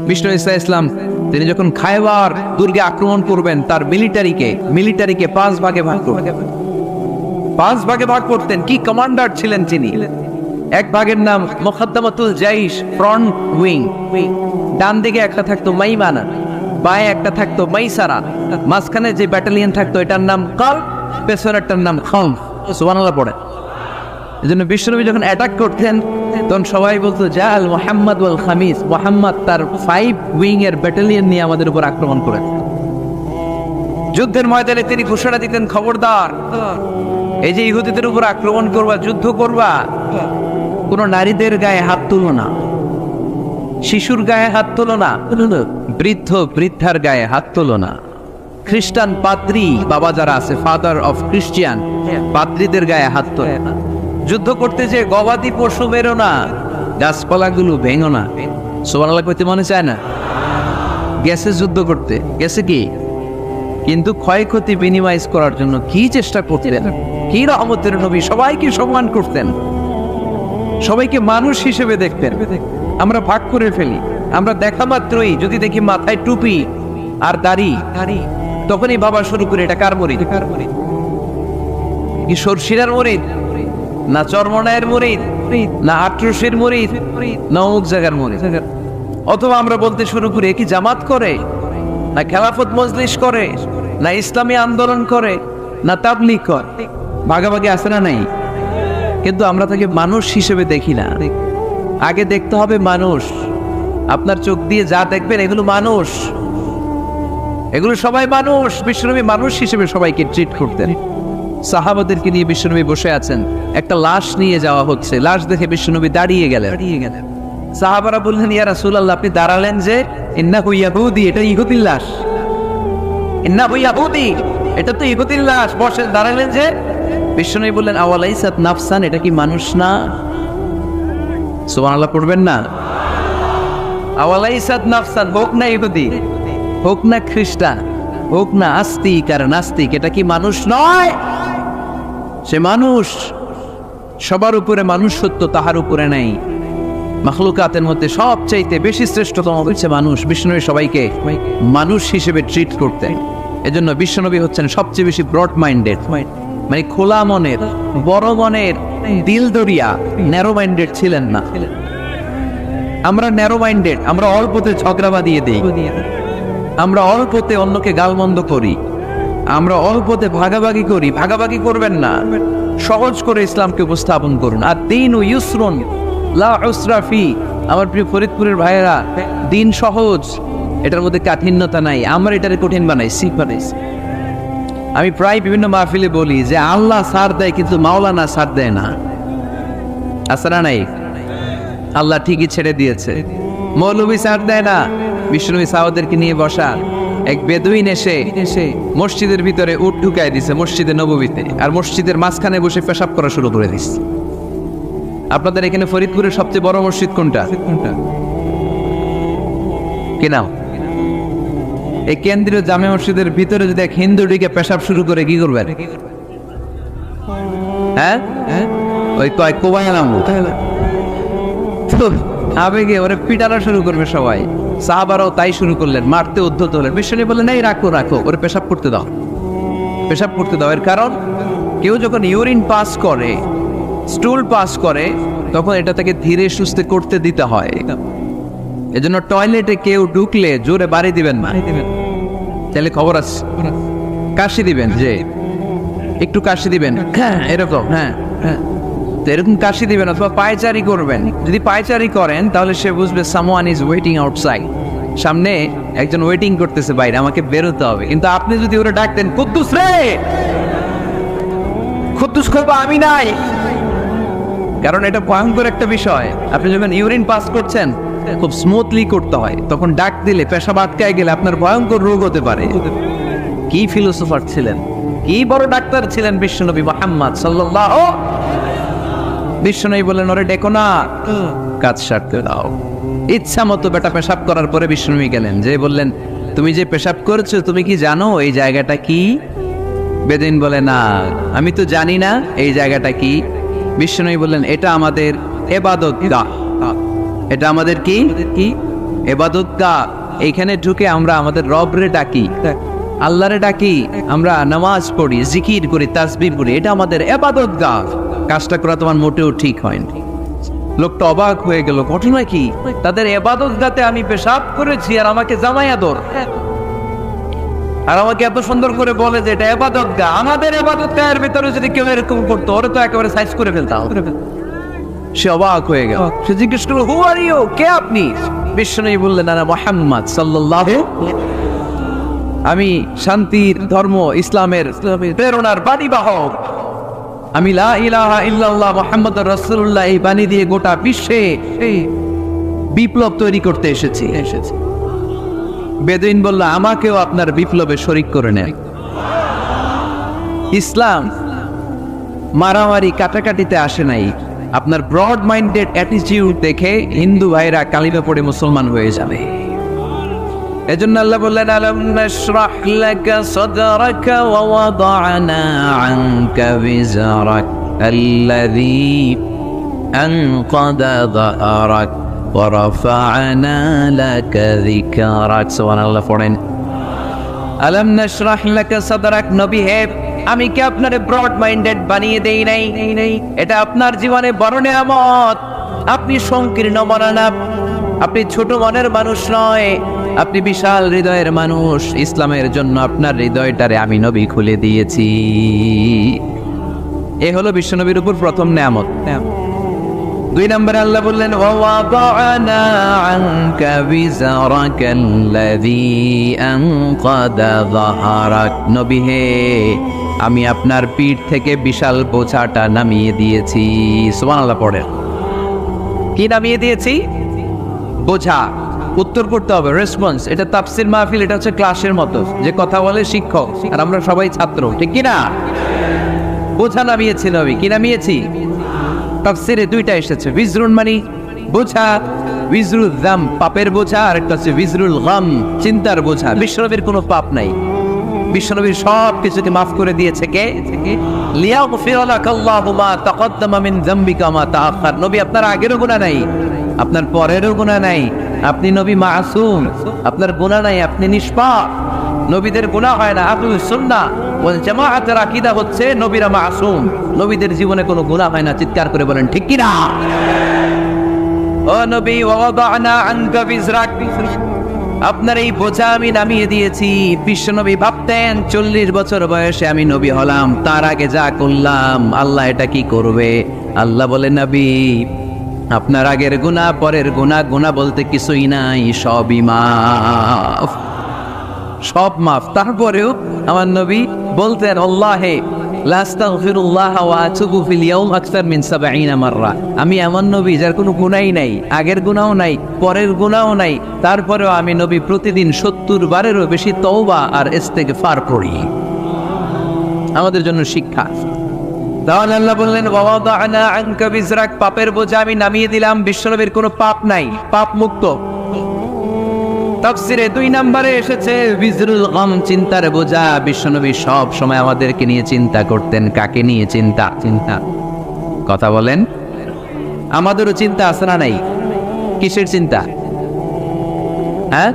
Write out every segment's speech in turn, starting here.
বিষ্ণু ঈসা ইসলাম তিনি যখন খায়বার দুর্গে আক্রমণ করবেন, তার মিলিটারিকে 5 ভাগে ভাগ করবেন। 5 ভাগে ভাগ করতেন। কি কমান্ডার ছিলেন তিনি! এক ভাগের নাম মুকদ্দমাতুল জাইশ, ফ্রন্ট উইং। ডান দিকে একটা থাকতো মাইমানা, বায়ে একটা থাকতো মাইসারা, মাঝখানে যে ব্যাটালিয়ন থাকতো এটার নাম কালব, পেছনেরটার নাম খালফ। সুবহানাল্লাহ পড়ে। এজন্য বিশ্বনবী যখন অ্যাটাক করতেন তখন সবাই বলতো জাল মুহাম্মদ ওয়াল খামিস, মুহাম্মদ তার 5 উইং এর ব্যাটালিয়ন নিয়ে আমাদের উপর আক্রমণ করেন। যুদ্ধের ময়দানে তিনি ঘোষণা দিতেন, খবরদার, এই যে ইহুদিদের উপর আক্রমণ করবা, যুদ্ধ করবা, কোন নারীদের গায়ে হাত তুলো না, শিশুর গায়ে হাত তুলো না, বৃদ্ধার গায়ে হাত তুলো না, খ্রিস্টান পাদ্রী বাবা যারা আছে, ফাদার অফ ক্রিশ্চিয়ান, পাদ্রীদের গায়ে হাত তোলে না। যুদ্ধ করতে যে গবাদি পশু বেরো না, গাছপালাগুলো ভেঙো না। সুবহানাল্লাহ কইতে মনে চায় না? গেছে যুদ্ধ করতে, গেছে কি, কিন্তু ক্ষয়ক্ষতি মিনিমাইজ করার জন্য কি চেষ্টা করতেন! কি রহমতের নবী! সবাইকে সম্মান করতেন, সবাইকে মানুষ হিসেবে দেখতেন। আমরা ভাগ করে ফেলি, আমরা দেখা মাত্রই যদি দেখি মাথায় টুপি আর দাড়ি, তখনই ভাবা শুরু করে এটা কার মুরিদ? কি সরসিরার মুরিদ, না চরমনায়ের মুরিদ, না আটরসির মুরিদ, না অমুক জায়গার মুরিদ? অথবা আমরা বলতে শুরু করি কি জামাত করে, না খেলাফত মজলিস করে, না ইসলামী আন্দোলন করে, না তাবলীগ করে। ভাগাভাগি আছে না নাই? কিন্তু আমরা তাকে মানুষ হিসেবে দেখি না। আগে দেখতে হবে মানুষ। আপনার চোখ দিয়ে যা দেখবেন এগুলো মানুষ, এগুলো সবাই মানুষ। বিশ্বনবী মানুষ হিসেবে সবাইকে ট্রিট করতেন। সাহাবাদেরকে নিয়ে বিশ্বনবী বসে আছেন, একটা লাশ নিয়ে যাওয়া হচ্ছে, লাশ দেখে বিশ্বনবী দাঁড়িয়ে গেলেন। সাহাবারা বললেন, ইয়া রাসূলুল্লাহ, আপনি দাঁড়ালেন যে? ইন্নাহু ইয়াহুদি, এটা ইহুদির লাশ। ইন্নাহু ইয়াহুদি, এটা তো ইহুদির লাশ, বসেন, দাঁড়ালেন যে? বিশ্বনবী বললেন, আওয়ালাইসাত নাফসান, এটা কি মানুষ না? সুবহানাল্লাহ পড়বেন না? আওয়ালাইসাত নাফসান, হোক না ইহুদি, হোক না খ্রিস্টান, হোক না আস্তিক আর নাস্তিক, এটা কি মানুষ নয়? সে মানুষ। সবার উপরে মানুষ সত্য, তাহার উপরে নাই। মাখলুকাতের মধ্যে সবচাইতে বেশি শ্রেষ্ঠতম হচ্ছে মানুষ। বিশ্বনবী সবাইকে মানুষ হিসেবে ট্রিট করতেন। এজন্য বিশ্বনবী হচ্ছেন সবচেয়ে বেশি ব্রড মাইন্ডেড, মানে খোলা মনের, বড় মনের, দিল দরিয়া, ন্যারো মাইন্ডেড ছিলেন না। আমরা ন্যারো মাইন্ডেড, আমরা অল্পতে ঝগড়া বাঁধিয়ে দিই, আমরা অল্পতে অন্যকে গালমন্দ করি, আমরা অল্পতে ভাগাভাগি করি। ভাগাভাগি করবেন না, সহজ করে ইসলামকে উপস্থাপন করুন। আর দিন ও ইউসরুন লা উসরা ফি। আমার প্রিয় ফরিদপুরের ভাইয়েরা, দিন সহজ, এটার মধ্যে কাঠিন্যতা নাই। আমরা এটারে কঠিন বানাইছি। আমি প্রায় বিভিন্ন মাহফিলে বলি যে আল্লাহ ছাড় দেয় কিন্তু মাওলানা ছাড় দেয় না। আছে না নাই? আল্লাহ ঠিকই ছেড়ে দিয়েছে, মৌলবী ছাড় দেয় না। বিষ্ণু সাহাবাদেরকে নিয়ে বসা এক বেদুইন এসে মসজিদের ভিতরে উট ঢুকায় দিছে, মসজিদে নববীতে, আর মসজিদের মাঝখানে বসে পেশাব করা শুরু করে দিচ্ছে। আপনাদের এখানে ফরিদপুরের সবচেয়ে বড় মসজিদ কোনটা? কি নাম? এই কেন্দ্রীয় জামে মসজিদের ভিতরে যদি এক হিন্দু ঢুকে পেশাব শুরু করে, কি করবেন? হ্যাঁ, ওই কয় কোবাইলাম আবেগে ওরে পিটানো শুরু করবে সবাই। সাহাবারাও তাই শুরু করলেন, মারতে উদ্ধত হলেন। বিশ্বনবী বললেন, এই রাখো, ওরে পেশাব করতে দাও, পেশাব করতে দাও। এর কারণ, কেউ যখন ইউরিন পাস করে, স্টুল পাস করে, তখন এটা তাকে ধীরে সুস্থে করতে দিতে হয়। এজন্য টয়লেটে কেউ ঢুকলে জোরে বাড়ি দিবেন না, তাহলে খবর আছে। কাশি দিবেন, যে একটু কাশি দিবেন, এরকম, হ্যাঁ, এরকম কাশি দিবেন। অথবা পায়চারি করবেন। যদি পায়চারি করেন তাহলে সে বুঝবে সামওয়ান ইজ ওয়েটিং আউটসাইড, সামনে একজন ওয়েটিং করতেছে বাইরে, আমাকে বেরোতে হবে। কিন্তু আপনি যদি ওরা ডাকতেন, কুদ্দুস রে, কুদ্দুস কইবো আমি নাই, কারণ এটা ভয়ঙ্কর একটা বিষয়। আপনি যখন ইউরিন পাস করছেন খুব স্মুথলি করতে হয়, তখন ডাক দিলে পেশাব আটকায় গেলে আপনার ভয়ঙ্কর রোগ হতে পারে। কি ফিলোসোফার ছিলেন, কি বড় ডাক্তার ছিলেন বিশ্বনবী মুহাম্মদ সাল্লাল্লাহু। বিশ্বনবী বললেন, ওরে ডেকো না, কাজ সারতে দাও। ইচ্ছা মতো বেটা পেশাব করার পরে বিশ্বনবী গেলেন, যে বললেন, তুমি যে পেশাব করেছো তুমি কি জানো এই জায়গাটা কি? বেদিন বলে, না আমি তো জানি না এই জায়গাটা কি। বিশ্বনবী বললেন, এটা আমাদের ইবাদতগাহ, এটা আমাদের কি? ইবাদতগাহ, এখানে ঢুকে আমরা আমাদের রবরে ডাকি, আল্লাহরে ডাকি, আমরা নামাজ পড়ি, জিকির করি, তাসবিহ পড়ি, এটা আমাদের ইবাদতগাহ। কাজটা করা তোমার মোটেও ঠিক হয়নি। লোকটা অবাক হয়ে গেল, ঘটনা কি? তাদের ইবাদতগাহতে আমি পেশাব করেছি আর আমাকে জামাই আদর, আর আমাকে এত সুন্দর করে বলে যে এটা ইবাদতগাহ। আমাদের ইবাদতগাহের ভিতরে যদি কেউ এরকম করতো, ওরে তো একেবারে সাইজ করে ফেলতাম। সে অবাক হয়ে গেল। সে জিজ্ঞেস করলো, হু আর ইউ, কে আপনি? বিশ্বনবী বললেন, আনা মুহাম্মদ সাল্লাল্লাহু, আমি শান্তির ধর্ম, ইসলামের প্রেরণার বাণীবাহক। আমি লা ইলাহা ইল্লাল্লাহ মুহাম্মাদুর রাসূলুল্লাহ এই বাণী দিয়ে গোটা বিশ্বে বিপ্লব তৈরি করতে এসেছি। বেদুইন বলল, আমাকেও আপনার বিপ্লবে শরীক করে নেন। ইসলাম মারামারি কাটাকাটিতে আসে নাই। আপনার ব্রড মাইন্ডেড অ্যাটিটিউড দেখে হিন্দু ভাইরা কালিমা পড়ে মুসলমান হয়ে যাবে। এজন্য আল্লাহ বললেন, আলাম নাশরাহ লাকা সাদরাকা ওয়া ওয়াদা'না আনকা বিজরাক আল্লাযী আনকাদা যাহরাক ওয়া রাফা'না লাকা যিকরাক। সুবহানাল্লাহ পড়েন। আলাম নাশরাহ লাকা সাদরাক, নবী হে, আমি কি আপনার ব্রড মাইন্ডেড বানিয়ে দেই নাই? এটা আপনার জীবনে বড় নিয়ামত। আপনি সংকীর্ণ মনা না, আপনি ছোট মনের মানুষ নয়, আপনি বিশাল হৃদয়ের মানুষ। ইসলামের জন্য আপনার হৃদয়টারে আমি নবী খুলে দিয়েছি। এ হলো বিশ্বনবীর উপর প্রথম নিয়ামত। 2 নম্বরে আল্লাহ বললেন, ওয়া ওয়াদা'না আনকা বিজরাকাল্লাযী আনকাদা যাহরাক, নবী হে, আমি আপনার পিঠ থেকে বিশাল বোঝাটা নামিয়ে দিয়েছি। সুবহানাল্লাহ পড়েন। কি নামিয়ে দিয়েছি? বোঝা। উত্তর করতে হবে, রেসপন্স। এটা তাফসীর মাহফিল, এটা হচ্ছে ক্লাসের মতো, যে কথা বলে শিক্ষক আর আমরা সবাই ছাত্র, ঠিক কি না? বোঝা নামিয়েছি নবী। কি নামিয়েছি? তাফসীরে 2টা এসেছে। বিজরুন মানে বোঝা, বিজরুল যাম পাপের বোঝা, আর একটা হচ্ছে বিজরুল গাম চিন্তার বোঝা। বিশ্বনবীর কোনো পাপ নাই, বিশ্বনবীর সব কিছুকে মাফ করে দিয়েছে কে? লিয়াগফির লাকাল্লাহু মা তাকদ্দামা মিন যামবিকা মা তাআখার। নবী আপনার আগেরও গুনাহ নাই, আপনার পরেরও গুনাহ নাই, আপনি নবী মাসুম, আপনার গুনাহ নাই, আপনি নিষ্পাপ। নবীদের গুনাহ হয় না। আহলুস সুন্নাহ ওয়াল জামাআতের আকীদা হচ্ছে নবীরা মাসুম, নবীদের জীবনে কোনো গুনাহ হয় না। চিৎকার করে বলেন ঠিক কি না? ও নবী, ওয়া ওয়াদা'না আনকা বিজরাক, আপনার এই বোঝা আমি নামিয়ে দিয়েছি। বিশ্বনবী ভাবতেন 40 বছর বয়সে আমি নবী হলাম, তার আগে যা করলাম আল্লাহ এটা কি করবে? আল্লাহ বলে, নবী আপনার আগের গুনাহ, পরের গুনাহ, গুনাহ বলতে কিছুই নাই, সবই মাফ, সব মাফ। তারপরেও আমার নবী বলতেন, আল্লাহে লা আস্তাগফিরুল্লাহ ওয়া আতুবু ফিল ইয়াউম আকসার মিন 70 মাররা। আমি এমন নবী যার কোনো গুনাহই নাই, আগের গুনাহও নাই, পরের গুনাহও নাই, তারপরেও আমি নবী প্রতিদিন 70 বারেরও বেশি তওবা আর ইস্তেগফার করি। আমাদের জন্য শিক্ষা। তাহলে আল্লাহ বললেন, ওয়া ওয়াদা'না আনকা বিজরাক, পাপের বোঝা আমি নামিয়ে দিলাম। বিশ্বনবীর কোনো পাপ নাই, পাপ মুক্ত। তাফসীরে 2 নম্বরে এসেছে বিজরুল গাম চিন্তার বোঝা। বিশ্বনবী সব সময় আমাদেরকে নিয়ে চিন্তা করতেন। কাকে নিয়ে চিন্তা? কথা বলেন। আমাদেরও চিন্তা আছে না নাই? কিসের চিন্তা? হ্যাঁ,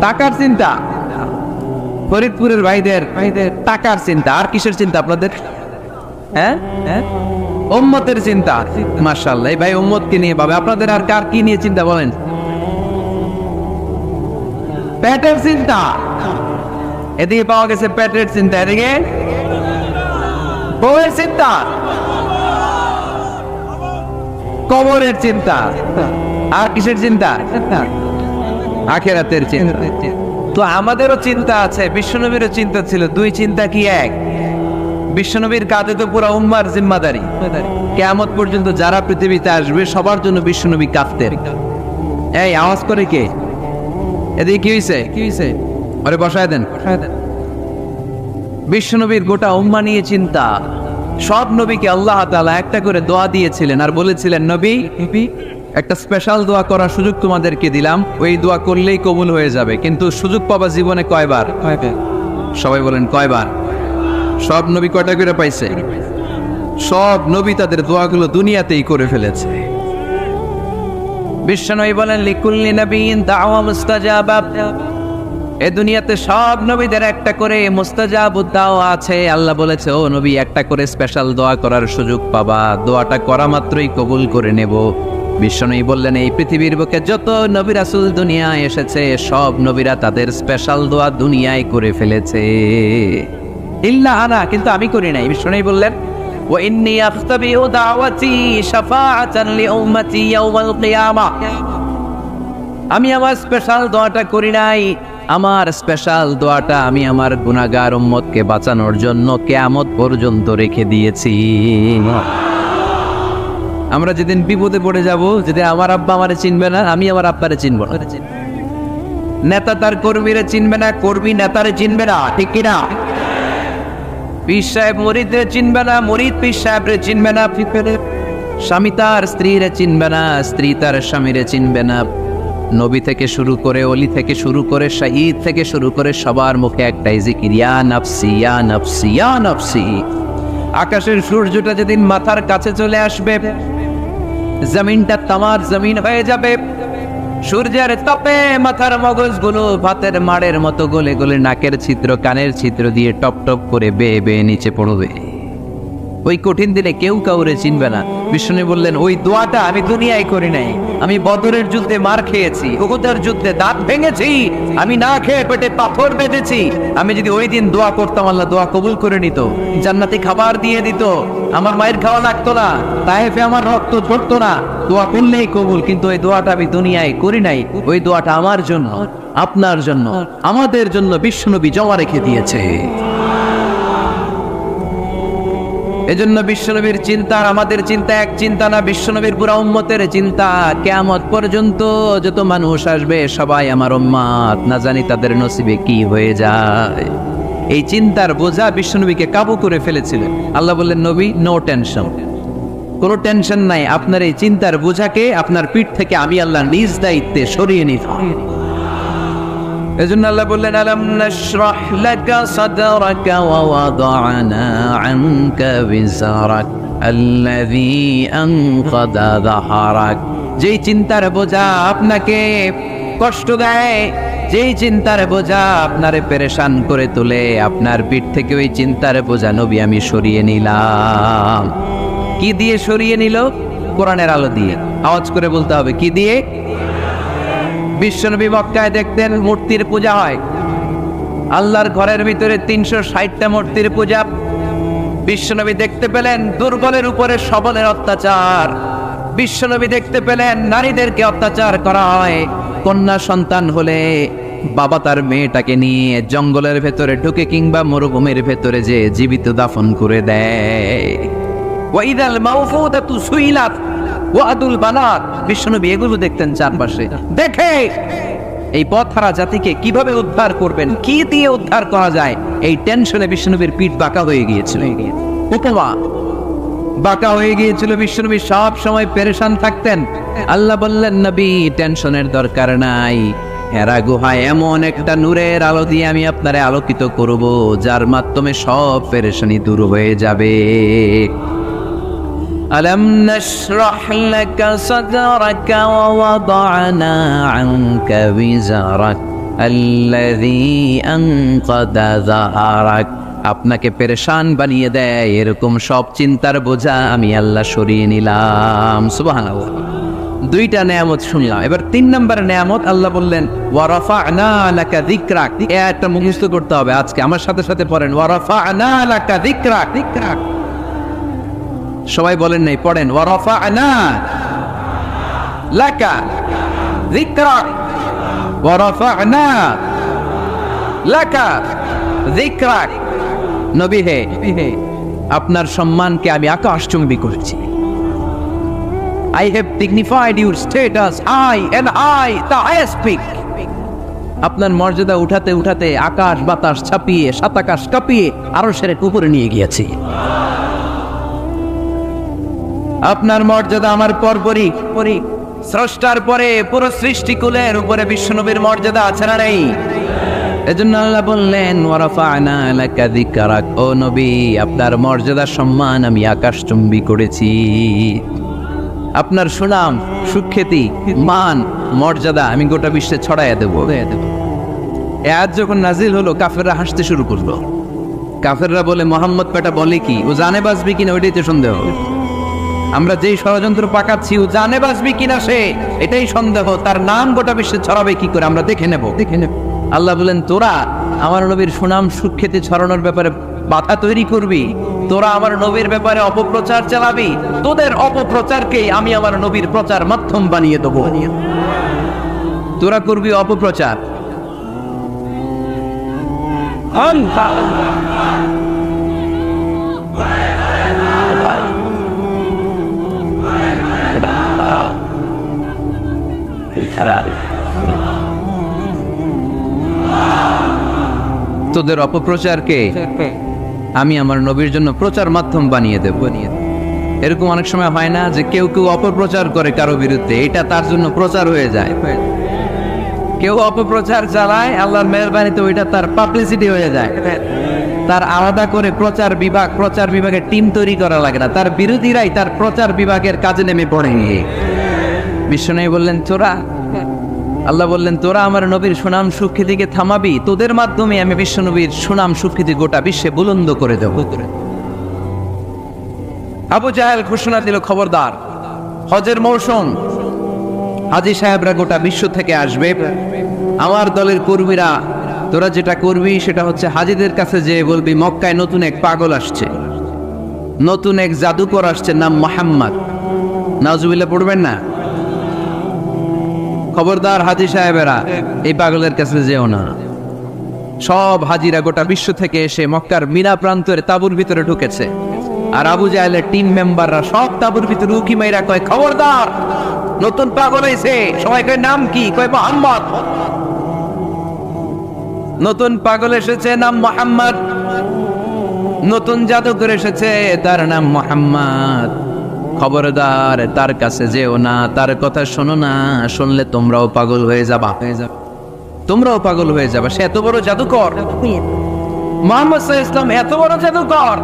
টাকার চিন্তা। ফরিদপুরের ভাইদের টাকার চিন্তা। আর কিসের চিন্তা আপনাদের? হ্যাঁ, উম্মতের চিন্তা। মাশাআল্লাহ, এই ভাই উম্মতকে নিয়ে ভাবে। আপনাদের আর কার কি নিয়ে চিন্তা বলেন? পেটের চিন্তা। এদিকে পাওয়া গেছে পেটের চিন্তা, এদিকে বউয়ের চিন্তা, কবরের চিন্তা। আর কিসের চিন্তা? আখিরাতের চিন্তা। তো আমাদেরও চিন্তা আছে, বিশ্বনবীরও চিন্তা ছিল। 2 চিন্তা কি এক? বিশ্বনবীর কাঁধে তো পুরো উম্মার জিম্মাদারি। কিয়ামত পর্যন্ত যারা পৃথিবীতে আসবে সবার জন্য বিশ্বনবী কাঁদতেন। এই আওয়াজ করে কে? এদিকে কি হইছে? আরে বসায় দেন। বিশ্বনবীর গোটা উম্মাহ নিয়ে চিন্তা। সব নবীকে আল্লাহ তাআলা একটা করে দোয়া দিয়েছিলেন আর বলেছিলেন, নবী একটা স্পেশাল দোয়া করার সুযোগ তোমাদেরকে দিলাম, ওই দোয়া করলেই কবুল হয়ে যাবে। কিন্তু সুযোগ পাবা জীবনে কয়বার? সবাই বলেন কয়বার? সব নবী কয়টা করে পাইছে? সব নবী তাদের দোয়াগুলো দুনিয়াতেই করে ফেলেছে। বিশ্বনবী বলেন লিকুল্লি নবিয়্যিন দাওয়া মুস্তাজাবা, এই দুনিয়াতে সব নবীদের একটা করে মুস্তাজাবুদ দাওয়া আছে। আল্লাহ বলেছে ও নবী একটা করে স্পেশাল দোয়া করার সুযোগ পাবা, দোয়াটা করা মাত্রই কবুল করে নেব। বিশ্বনবী বললেন এই পৃথিবীর বুকে যত নবী রাসূল দুনিয়ায় এসেছে সব নবীরা তাদের স্পেশাল দোয়া দুনিয়ায় করে ফেলেছে, ইল্লা আনা, কিন্তু আমি করি নাই। বিশ্বনবী বললেন ওয়া ইন্নী আখতাবিউ দাওয়াতি শাফাআতান লিউম্মতি ইয়াউমাল কিয়ামা, আমি আমার স্পেশাল দোয়াটা করি নাই, আমার স্পেশাল দোয়াটা আমি আমার গুনাহগার উম্মতকে বাঁচানোর জন্য কিয়ামত পর্যন্ত রেখে দিয়েছি। আমরা যেদিন বিপদে পড়ে যাব, যেদিন আমার আব্বা আমারে চিনবে না, আমি আমার আব্বারে চিনব না, নেতা তার কর্মীরে চিনবে না, কর্মী নেতারে চিনবে না, ঠিক কিনা? পীর সাহেব মুরিদরে চিনবে না, মুরিদ পীর সাহেবরে চিনবে না, স্বামী তার স্ত্রীরে চিনবে না, স্ত্রী তার স্বামীরে চিনবে না। নবী থেকে শুরু করে, অলি থেকে শুরু করে, শহীদ থেকে শুরু করে সবার মুখে একটাই জিকির, ইয়া নাফসি ইয়া নাফসি ইয়া নাফসি। আকাশের সূর্যটা যেদিন মাথার কাছে চলে আসবে, জমিনটা তামার জমিন হয়ে যাবে, সূর্যের তাপে মাথার মগজগুলো ভাতের মাড়ের মতো গলে গলে নাকের ছিদ্র কানের ছিদ্র দিয়ে টপ টপ করে বেয়ে বেয়ে নিচে পড়বে। ওই কঠিন দিনে কেউ কাউরে চিনবে না। বিষ্ণু বললেন ওই দোয়াটা আমি দুনিয়ায় করি নাই, আমি বদরের যুদ্ধে মার খেয়েছি, উহুদের যুদ্ধে দাঁত ভেঙেছি, আমি না খেয়ে পেটে পাথর বেঁধেছি। আমি যদি ওই দিন দোয়া করতাম আল্লাহ দোয়া কবুল করে নিত, জান্নাতি খাবার দিয়ে দিত, আমার মায়ের খাওয়া লাগতো না, তায়েফে আমার রক্ত ঝরতো না, দোয়া করলেই কবুল। কিন্তু ওই দোয়াটা আমি দুনিয়ায় করি নাই, ওই দোয়াটা আমার জন্য, আপনার জন্য, আমাদের জন্য বিশ্বনবী জমা রেখে দিয়েছে। এজন্য বিশ্বনবীর চিন্তা আর আমাদের চিন্তা এক চিন্তা না, বিশ্বনবীর পুরা উম্মতের চিন্তা। কিয়ামত পর্যন্ত যত মানুষ আসবে সবাই আমার উম্মত, না জানি তাদের নসিবে কি হয়ে যায়। এই চিন্তার বোঝা বিশ্বনবীকে কাবু করে ফেলেছিলেন। আল্লাহ বললেন নবী নো টেনশন, কোনো টেনশন নাই, আপনার এই চিন্তার বোঝাকে আপনার পিঠ থেকে আমি আল্লাহ নিজ দায়িত্বে সরিয়ে নিতাম। এজন্য আল্লাহ বললেন আলাম নাশরাহ লাকা সাদরাকা ওয়া ওয়াদা'না আনকা বিজরাক আল্লাযী আনকাদা যাহরাক। যেই চিন্তার বোঝা আপনাকে কষ্ট দেয়, যেই চিন্তার বোঝা আপনারে পেরেশান করে তোলে, আপনার পিঠ থেকে ওই চিন্তার বোঝা নবী আমি সরিয়ে নিলাম। কি দিয়ে সরিয়ে নিল? কোরআনের আলো দিয়ে। আওয়াজ করে বলতে হবে কি দিয়ে? বিশ্বনবী মক্কায় দেখতেন মূর্তির পূজা হয়, আল্লাহর ঘরের ভিতরে 360টা মূর্তির পূজা। বিশ্বনবী দেখতে পেলেন দুর্বলের উপরে সবলের অত্যাচার, বিশ্বনবী দেখতে পেলেন নারীদেরকে অত্যাচার করা হয়। কন্যা সন্তান হলে বাবা তার মেয়েটাকে নিয়ে জঙ্গলের ভেতরে ঢুকে কিংবা মরুভূমির ভেতরে যে জীবিত দাফন করে দেয়। ওয়াইদাল মাউফুদাতু সুইলাত ওয়াদুল বানাত। বিশ্বনবী এগুলো দেখতেন চারপাশে, দেখে এই পথহারা জাতিকে কিভাবে উদ্ধার করবেন, কি দিয়ে উদ্ধার করা যায়, এই টেনশনে বিশ্বনবীর পিঠ বাঁকা হয়ে গিয়েছিল, বাঁকা হয়ে গিয়েছিল। বিশ্বনবী সব সময় পেরেশান থাকতেন। আল্লাহ বললেন নবী টেনশনের দরকার নাই, হেরা গুহায় এমন একটা নূরের আলো দিয়ে আমি আপনারে আলোকিত করব যার মাধ্যমে সব পেরেশানি দূর হয়ে যাবে। ألم نشرح لك صدرك ووضعنا عنك وزرك الذي أنقض ظهرك। আপনাকে পেরেশান বানিয়ে দেয় এরকম সব চিন্তার বোঝা আমি আল্লাহ সরিয়ে নিলাম। সুবহানাল্লাহ। দুইটা নেয়ামত শুনলাম, এবার 3 নম্বর নেয়ামত আল্লাহ বললেন ওয়া রাফা'না লাকা যিকরাক। এটা মুখস্থ করতে হবে আজকে, আমার সাথে সাথে পড়েন ওয়া রাফা'না লাকা যিকরাক। যিকরাক সবাই বলেন নাই, পড়েন ওয়া রাফা'না লাকা যিকরাক ওয়া রাফা'না লাকা যিকরাক। নবী হে, আপনার সম্মানকে আমি আকাশচুম্বী করেছি। I have dignified your status high and high the highest peak. আপনার মর্যাদা উঠাতে উঠাতে আকাশ বাতাস ছাপিয়ে সাতাকাশ কাঁপিয়ে আরশের উপরে নিয়ে গিয়েছি। আপনার মর্যাদা আমার পরপরই, স্রষ্টার পরে পুরো সৃষ্টিকুলের উপরে বিশ্বনবীর মর্যাদা আছে না নেই? এজন্য আল্লাহ বললেন ওয়া রাফা'না লাকা যিকরাক, ও নবী আপনার মর্যাদা সম্মান আমি আকাশচুম্বী করেছি। আপনার সুনাম, সুখ্যাতি, মান, মর্যাদা আমি গোটা বিশ্বে ছড়াইয়া দেব। এ আয়াত যখন নাজিল হলো, কাফেররা হাসতে শুরু করলো। কাফেররা বলে, মোহাম্মদ বেটা বলে কি, ও জানে বাঁচবি কিনা ওইটাই তো সন্দেহ। আমরা যেই ষড়যন্ত্র পাকাচ্ছি, ও জানে বাঁচবি কিনা সে এটাই সন্দেহ। তার নাম গোটা বিশ্বে ছড়াবে কি করে আমরা দেখে নেব। আল্লাহ বলেন, তোরা আমার নবীর সুনাম সুখ্যাতি ছড়ানোর ব্যাপারে বাধা তৈরি করবি, তোরা আমার নবীর ব্যাপারে অপপ্রচার চালাবি, তোদের অপপ্রচারকেই আমি আমার নবীর প্রচার মাধ্যম বানিয়ে দেবো। তোরা করবি অপপ্রচার। তোদের অপপ্রচারকে আমি আমার নবীর জন্য প্রচার মাধ্যম বানিয়ে দেব। এরকম অনেক সময় হয় না যে কেউ কেউ অপপ্রচার করে কারো বিরুদ্ধে, এটা তার জন্য প্রচার হয়ে যায়। কেউ অপপ্রচার চালায়, আল্লাহর মেহেরবানিতে ওইটা তার পাবলিসিটি হয়ে যায়। তার আলাদা করে প্রচার বিভাগের টিম তৈরি করা লাগে না, তার বিরোধীরাই তার প্রচার বিভাগের কাজে নেমে পড়ে। বিশ্বনবী বললেন, তোরা, আল্লাহ বললেন, তোরা আমার নবীর সুনাম সুখ্যাতিকে থামাবি, তোদের মাধ্যমে আমি বিশ্বনবীর সুনাম সুখ্যাতি গোটা বিশ্বে বুলন্দ করে দেব। আবু জাহেল ঘোষণা দিল, খবরদার, হজের মৌসুম, হাজী সাহেবরা গোটা বিশ্ব থেকে আসবে। আমার দলের কর্মীরা, তোরা যেটা করবি সেটা হচ্ছে হাজীদের কাছে যে বলবি, মক্কায় নতুন এক পাগল আসছে, নতুন এক জাদুকর আসছে, নাম মুহাম্মদ। নাউজুবিল্লাহ পড়বেন না। খবরদার হাজী সাহেবেরা, এই পাগলের কাছে যেও না। সব হাজিরা গোটা বিশ্ব থেকে এসে মক্কার মিনা প্রান্তের তাঁবুর ভিতরে ঢুকেছে। আর আবু জাহেলের টিম মেম্বাররা সব তাঁবুর ভিতরে উকি মাইরা কয়, খবরদার, নতুন পাগল হয়েছে। সবাই কয়, নাম কি? কয়, মুহাম্মদ। নতুন পাগল এসেছে, নাম মুহাম্মদ। নতুন জাদুকর এসেছে, তার নাম মুহাম্মদ। খবরদার, তার কাছে যেও না, তার কথা শোনো না, শুনলে তোমরাও পাগল হয়ে যাবা, তোমরাও পাগল হয়ে যাবা। সে এত বড় জাদুকর, মুহাম্মদ সাল্লাল্লাহু আলাইহি ওয়াসাল্লাম এত বড় জাদুকর।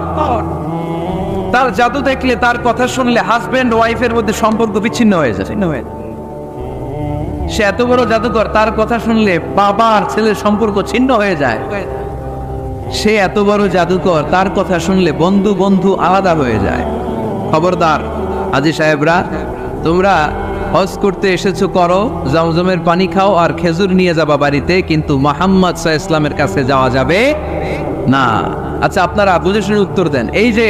তার জাদু দেখলে, তার কথা শুনলে হাজবেন্ড ওয়াইফের মধ্যে সম্পর্ক বিচ্ছিন্ন হয়ে যায়। সে এত বড় জাদুকর, তার কথা শুনলে বাবা আর ছেলের সম্পর্ক ছিন্ন হয়ে যায়। সে এত বড় জাদুকর, তার কথা শুনলে বন্ধু বন্ধু আলাদা হয়ে যায়। খবরদার হাজী সাহেবরা, তোমরা হজ করতে এসেছো, করো, জমজমের পানি খাও আর খেজুর নিয়ে যাবা বাড়িতে, কিন্তু মুহাম্মদ সাল্লাল্লাহু আলাইহি ওয়াসাল্লামের কাছে যাওয়া যাবে না। আচ্ছা, আপনারা বুঝে শুনে উত্তর দেন। এই যে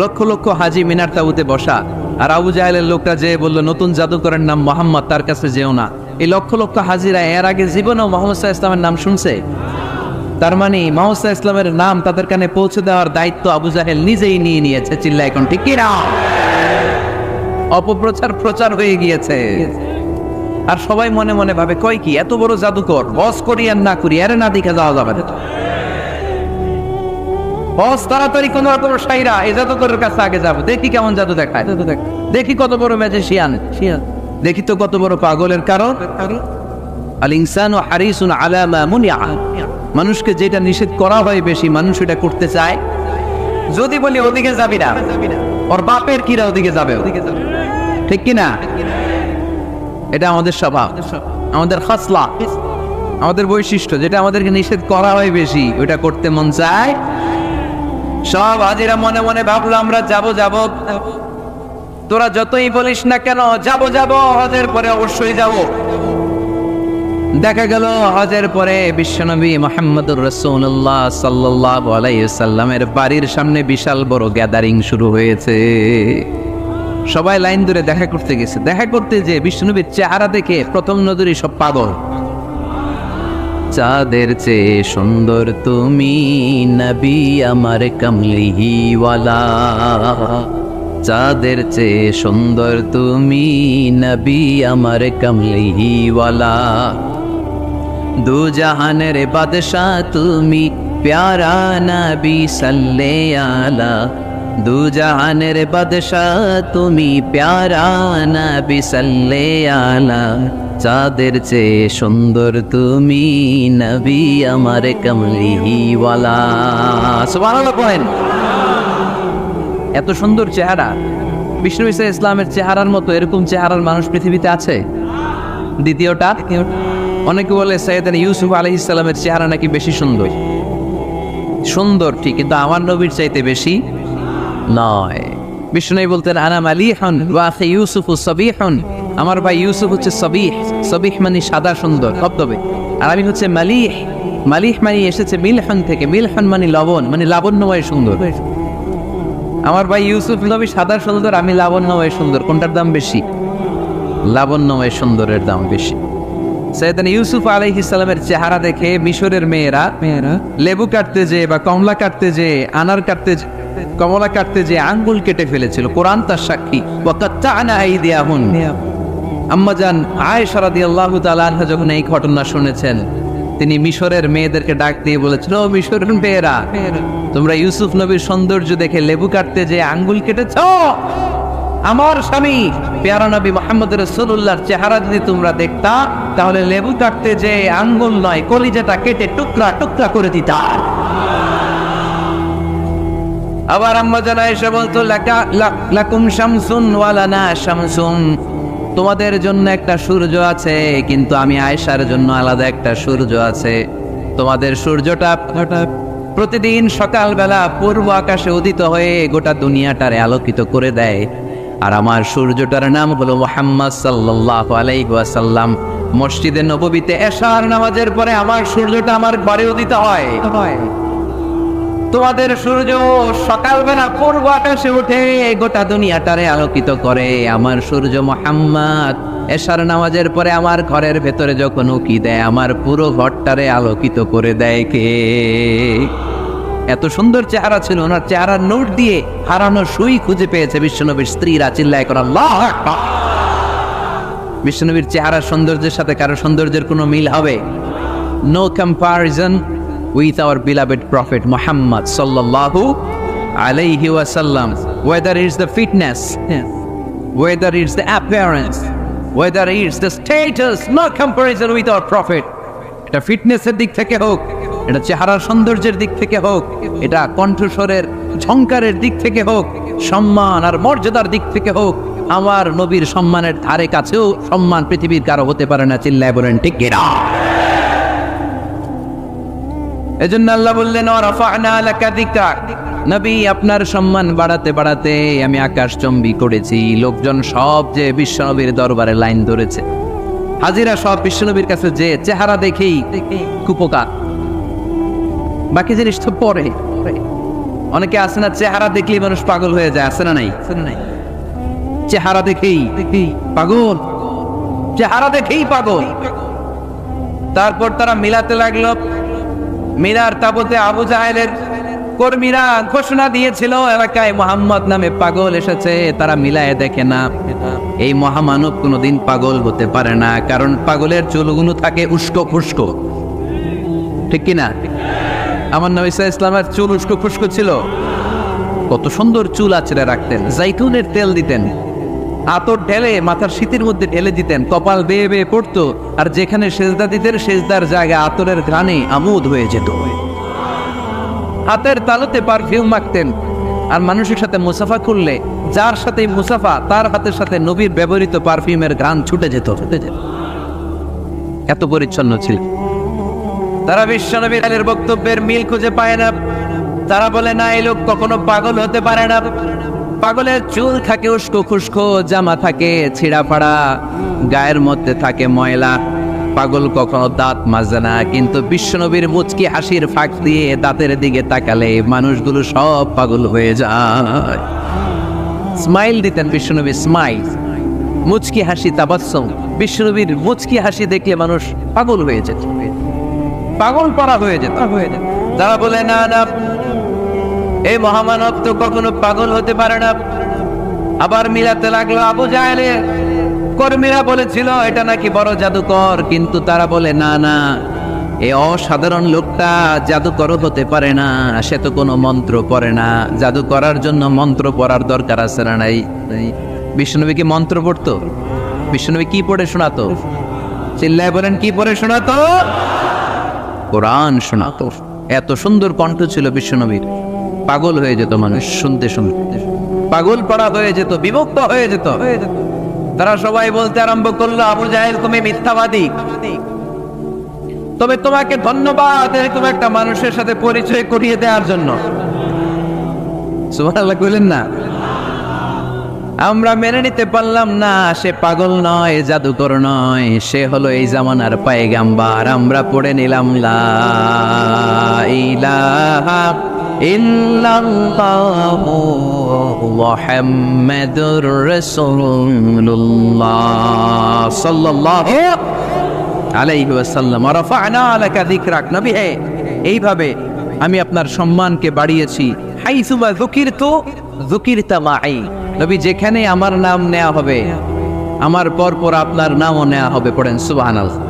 লক্ষ লক্ষ হাজী মিনার তাঁবুতে বসা, আর আবু জাহেলের লোকটা যে বললো নতুন জাদুকরের নাম মুহাম্মদ, তার কাছে যেও না, এই লক্ষ লক্ষ হাজিরা এর আগে জীবনেও মুহাম্মদ সাল্লাল্লাহু আলাইহি ওয়াসাল্লামের নাম শুনছে? তার মানে মুহাম্মদ সাল্লাল্লাহু আলাইহি ওয়াসাল্লামের নাম তাদের কানে পৌঁছে দেওয়ার দায়িত্ব আবু জাহেল নিজেই নিয়ে নিয়েছে। চিল্লা এখন ঠিক কি না? অপপ্রচার প্রচার হয়ে গিয়েছে। আর সবাই মনে মনে ভাবে, কয় কি, এত বড় জাদুকর, বস করি আর না করি, এর না দেখে যাওয়া যাবে না। বস তাড়াতাড়ি কোন রকম সাইরা এই জাদুকরের কাছে আগে যাবো, দেখি কেমন জাদু দেখায়, দেখি কত বড় ম্যাজিশিয়ান, দেখি তো কত বড় পাগলের। কারণ আল ইনসানু হারিসুন আলা মা মুনিআ, মানুষকে যেটা নিষেধ করা হয় বেশি, মানুষ এটা করতে চায়। যদি বলি ওদিকে যাবি না, ওর বাপের কিরা ওদিকে যাবে, ঠিক কিনা? এটা আমাদের স্বভাব, আমাদের খাসলা, আমাদের বৈশিষ্ট্য। যেটা আমাদেরকে নিষেধ করা হয় বেশি, ওটা করতে মন চায়। সব হাজিরা মনে মনে ভাবলো, আমরা যাব। তোরা যতই বলিস না কেন, যাব, হজের পরে অবশ্যই যাব। দেখা গেল হজের পরে বিশ্বনবী মুহাম্মদুর রাসূলুল্লাহ সাল্লাল্লাহু আলাইহি ওয়াসাল্লামের বাড়ির সামনে বিশাল বড় গ্যাদারিং শুরু হয়েছে। সবাই লাইন ধরে দেখা করতে গেছে। দেখা করতে যে বিশ্বনবীর চেহারা দেখে প্রথম নজরে সব পাগল। চাঁদের চেয়ে সুন্দর তুমি নবী আমার কমলিওয়ালা, চাঁদের চেয়ে সুন্দর তুমি নবী আমার কমলিওয়ালা, দু জাহানের বাদশাহ তুমি প্যারা নবী সাল্লে আলা, দু জাহানের বাদশাহ তুমি প্যারা নবী সাল্লে আলা, চাঁদের চেয়ে সুন্দর তুমি নবী আমার কমলিওয়ালা। সুবহানাল্লাহ বলেন। এত সুন্দর চেহারা, বিষ্ণু ঈসা ইসলামের চেহারার মতো এরকম চেহারার মানুষ পৃথিবীতে আছে? দ্বিতীয়টা, অনেকে বলে সাইয়েদনা ইউসুফ আলাইহিস সালামের চেহারা নাকি বেশি সুন্দর। সুন্দর ঠিক, কিন্তু আমার নবীর চাইতে বেশি নয়। বিষ্ণু বলতেন আনা মালিহুন ওয়া আখি ইউসুফু সাবিহুন, আমার ভাই ইউসুফ হচ্ছে সাবিহ, সাবিহ মানে সাদা সুন্দর ধবধবে, আর আমি হচ্ছে মালিহ, মালিহ মানে এসেছে মিলহন থেকে, মিলহন মানে লবণ, মানে লাবণ্যময় সুন্দর। আমার ভাই ইউসুফ নবী সাদা সুন্দর, আমি লাবণ্যময় সুন্দর, কোনটার দাম বেশি? লাবণ্যময় সুন্দরের দাম বেশি। সাইয়েদনা ইউসুফ আলাইহিস সালামের চেহারা দেখে মিশরের মেয়েরা লেবু কাটতে যে বা কমলা কাটতে যে আনার কাটতে কমলা কাটতে যে আঙ্গুল কেটে ফেলেছিল, কোরআন তার সাক্ষী। ওয়াকাত্তা'না আইদিয়াহুন, আম্মাজান আয়েশা রাদিয়াল্লাহু তাআলা আনহা যখন এই ঘটনা শুনেছেন, তিনি মিশরের মেয়েদেরকে ডাক দিয়ে বলেছেন, ও মিশরের মেয়েরা, তোমরা ইউসুফ নবীর সৌন্দর্য দেখে লেবু কাটতে যে আঙ্গুল কেটেছ, আমার স্বামী পেয়ারা নবী মুহাম্মদ রাসূলুল্লাহর চেহারা যদি তোমরা দেখতা, তাহলে লেবু কাটতে যে আঙ্গুল নয়, কলিজাটা কেটে টুকরা টুকরা করে দিতা। আবার আম্মা জান আয়েশা বলতো, লাকুম শামসুন ওয়া লানা শামসুন, তোমাদের জন্য একটা সূর্য আছে, কিন্তু আমি আয়েশার জন্য আলাদা একটা সূর্য আছে। তোমাদের সূর্যটা প্রতিদিন সকালবেলা পূর্ব আকাশে উদিত হয়ে গোটা দুনিয়াটারে আলোকিত করে দেয়, আর আমার সূর্যটার নাম হলো মুহাম্মদ সাল্লাল্লাহু আলাইহি ওয়াসাল্লাম। মসজিদে নববীতে এশার নামাজের পরে আমার সূর্যটা আমার ঘরে উদিত হয়। তোমাদের সূর্য সকালবেলা পূর্ব আকাশে উঠে গোটা দুনিয়াটারে আলোকিত করে, আমার সূর্য মুহাম্মদ এশার নামাজের পরে আমার ঘরের ভেতরে যখন উকি দেয়, আমার পুরো ঘরটারে আলোকিত করে দেয় কে? এত সুন্দর চেহারা ছিল, ওনার চেহারার নোট দিয়ে হারানো সুই খুঁজে পেয়েছে বিশ্বনবীর স্ত্রীরা। চিল্লায় করে আল্লাহু আকবার। বিশ্বনবীর চেহারার সৌন্দর্যের সাথে কারো সৌন্দর্যের কোনো মিল হবে? No comparison with our beloved prophet Muhammad sallallahu alayhi wa sallam. Whether it's the fitness, whether it's the appearance, whether it's the status, no comparison with our prophet. এটা ফিটনেসের দিক থেকে হোক, এটা চেহারার সৌন্দর্যের দিক থেকে হোক, এটা কণ্ঠস্বরের ঝংকারের দিক থেকে হোক, সম্মান আর মর্যাদার দিক থেকে হোক, আমার নবীর সম্মানের ধারে কাছেও সম্মান পৃথিবীর কারো হতে পারে না। চিল্লায় বলেন ঠিক কিনা? এজন্য আল্লাহ বললেন, ওয়ারাফা'না লাকা যিকরাক, নবী আপনার সম্মান বাড়াতে বাড়াতে আমি আকাশচম্বী করেছি। লোকজন সব যে বিশ্বনবীর দরবারে লাইন ধরেছে, হাজিরা সব বিশ্বনবীর কাছে যে চেহারা দেখেই কুপোকা, বাকি জিনিস তো পরে। অনেকে আছে না, চেহারা দেখলেই মানুষ পাগল হয়ে যায়, আছে না নাই? চেহারা দেখেই পাগল, চেহারা দেখেই পাগল। তারপর তারা মিলাতে লাগলো। মিনার তাবুতে আবু জাহেলের কর্মীরা ঘোষণা দিয়েছিল, এলাকায় মুহাম্মদ নামে পাগল এসেছে। তারা মিলায়ে দেখে না, এই মহামানব কোনোদিন পাগল হতে পারে না, কারণ পাগলের চুলগুলো থাকে উস্কো খুস্কো, ঠিক কিনা? আমার নবী সাল্লাল্লাহু আলাইহি ওয়াসাল্লামের চুল উস্কো খুস্কো ছিল। কত সুন্দর চুল আঁচড়ে রাখতেন, জাইতুনের তেল দিতেন, আতর ঢেলে মাথার শীতের মধ্যে ঢেলে দিতেন, কপাল বেয়ে বেয়ে পড়তো, আর যেখানে সেজদা দিতেন সেজদার জায়গায় আতরের ঘ্রাণে আমোদ হয়ে যেত। হাতের তালুতে পারফিউম মাখতেন, আর মানুষের সাথে মুসাফা করলে যার সাথে মুসাফা তার হাতের সাথে নবীর ব্যবহৃত পারফিউমের ঘ্রাণ ছুটে যেত। এত পরিচ্ছন্ন ছিল। তারা বিশ্বনবীর আলের বক্তব্যের মিল খুঁজে পায় না। তারা বলে, না, এই লোক কখনো পাগল হতে পারে না। পাগলের চুল থাকে উস্কো খুস্কো, জামা থাকে ছিঁড়া ফাড়া, গায়ের মধ্যে থাকে ময়লা। পাগল কখনো দাঁত মাজে না, কিন্তু বিশ্বনবীর মুচকি হাসির ফাঁক দিয়ে দাঁতের দিকে তাকালে মানুষগুলো সব পাগল হয়ে যায়। স্মাইল দিতেন বিশ্বনবী, স্মাইল, মুচকি হাসি, তাবাসসুম। বিশ্বনবীর মুচকি হাসি দেখলে মানুষ পাগল হয়ে যেত, পাগল পারা হয়ে যেত। যারা বলে, না না, এই মহামানব তো কখনো পাগল হতে পারে না। আবার মিলাতে লাগলো। আবু জাহেলের কর্মীরা বলেছিল এটা নাকি বড় জাদুকর, কিন্তু তারা বলে, না না, এই অসাধারণ লোকটা জাদুকর হতে পারে না, সে তো কোনো মন্ত্র পড়ে না। জাদু করার জন্য মন্ত্র পড়ার দরকার আছে না নাই? বিশ্বনবী কি মন্ত্র পড়তো? বিশ্বনবী কি পড়ে শোনাতো? চিল্লায় বলেন, কি পড়ে শোনাতো? কোরআন শোনাতো। এত সুন্দর কণ্ঠ ছিল বিশ্বনবীর, পাগল হয়ে যেত মানুষ শুনতে শুনতে। পাগল পাড়া হয়ে যেত, বিভক্ত হয়ে যেত। তারা সবাই বলতে আরম্ভ করলো, আবু জাহেল তুমি মিথ্যাবাদী। তবে তোমাকে ধন্যবাদ এরকম একটা মানুষের সাথে পরিচয় করিয়ে দেওয়ার জন্য। সুবহানাল্লাহ কইলেন না? আমরা মেনে নিতে পারলাম না সে পাগল নয়, জাদুকর নয়, সে হলো এই জামানার পয়গাম্বার। আমরা পড়ে নিলাম লা ইলাহা ইল্লাল্লাহু মুহাম্মাদুর রাসূলুল্লাহ সাল্লাল্লাহু আলাইহি ওয়াসাল্লাম। রাফা'না লাকা যিকরাক। নবী হে, এইভাবে আমি আপনার সম্মানকে বাড়িয়েছি। হাইসুমা যুকিরতু যুকিরতা মাই। নবী যেখানে আমার নাম নেওয়া হবে, আমার পর আপনার নামও নেওয়া হবে। পড়েন সুবহানাল্লাহ।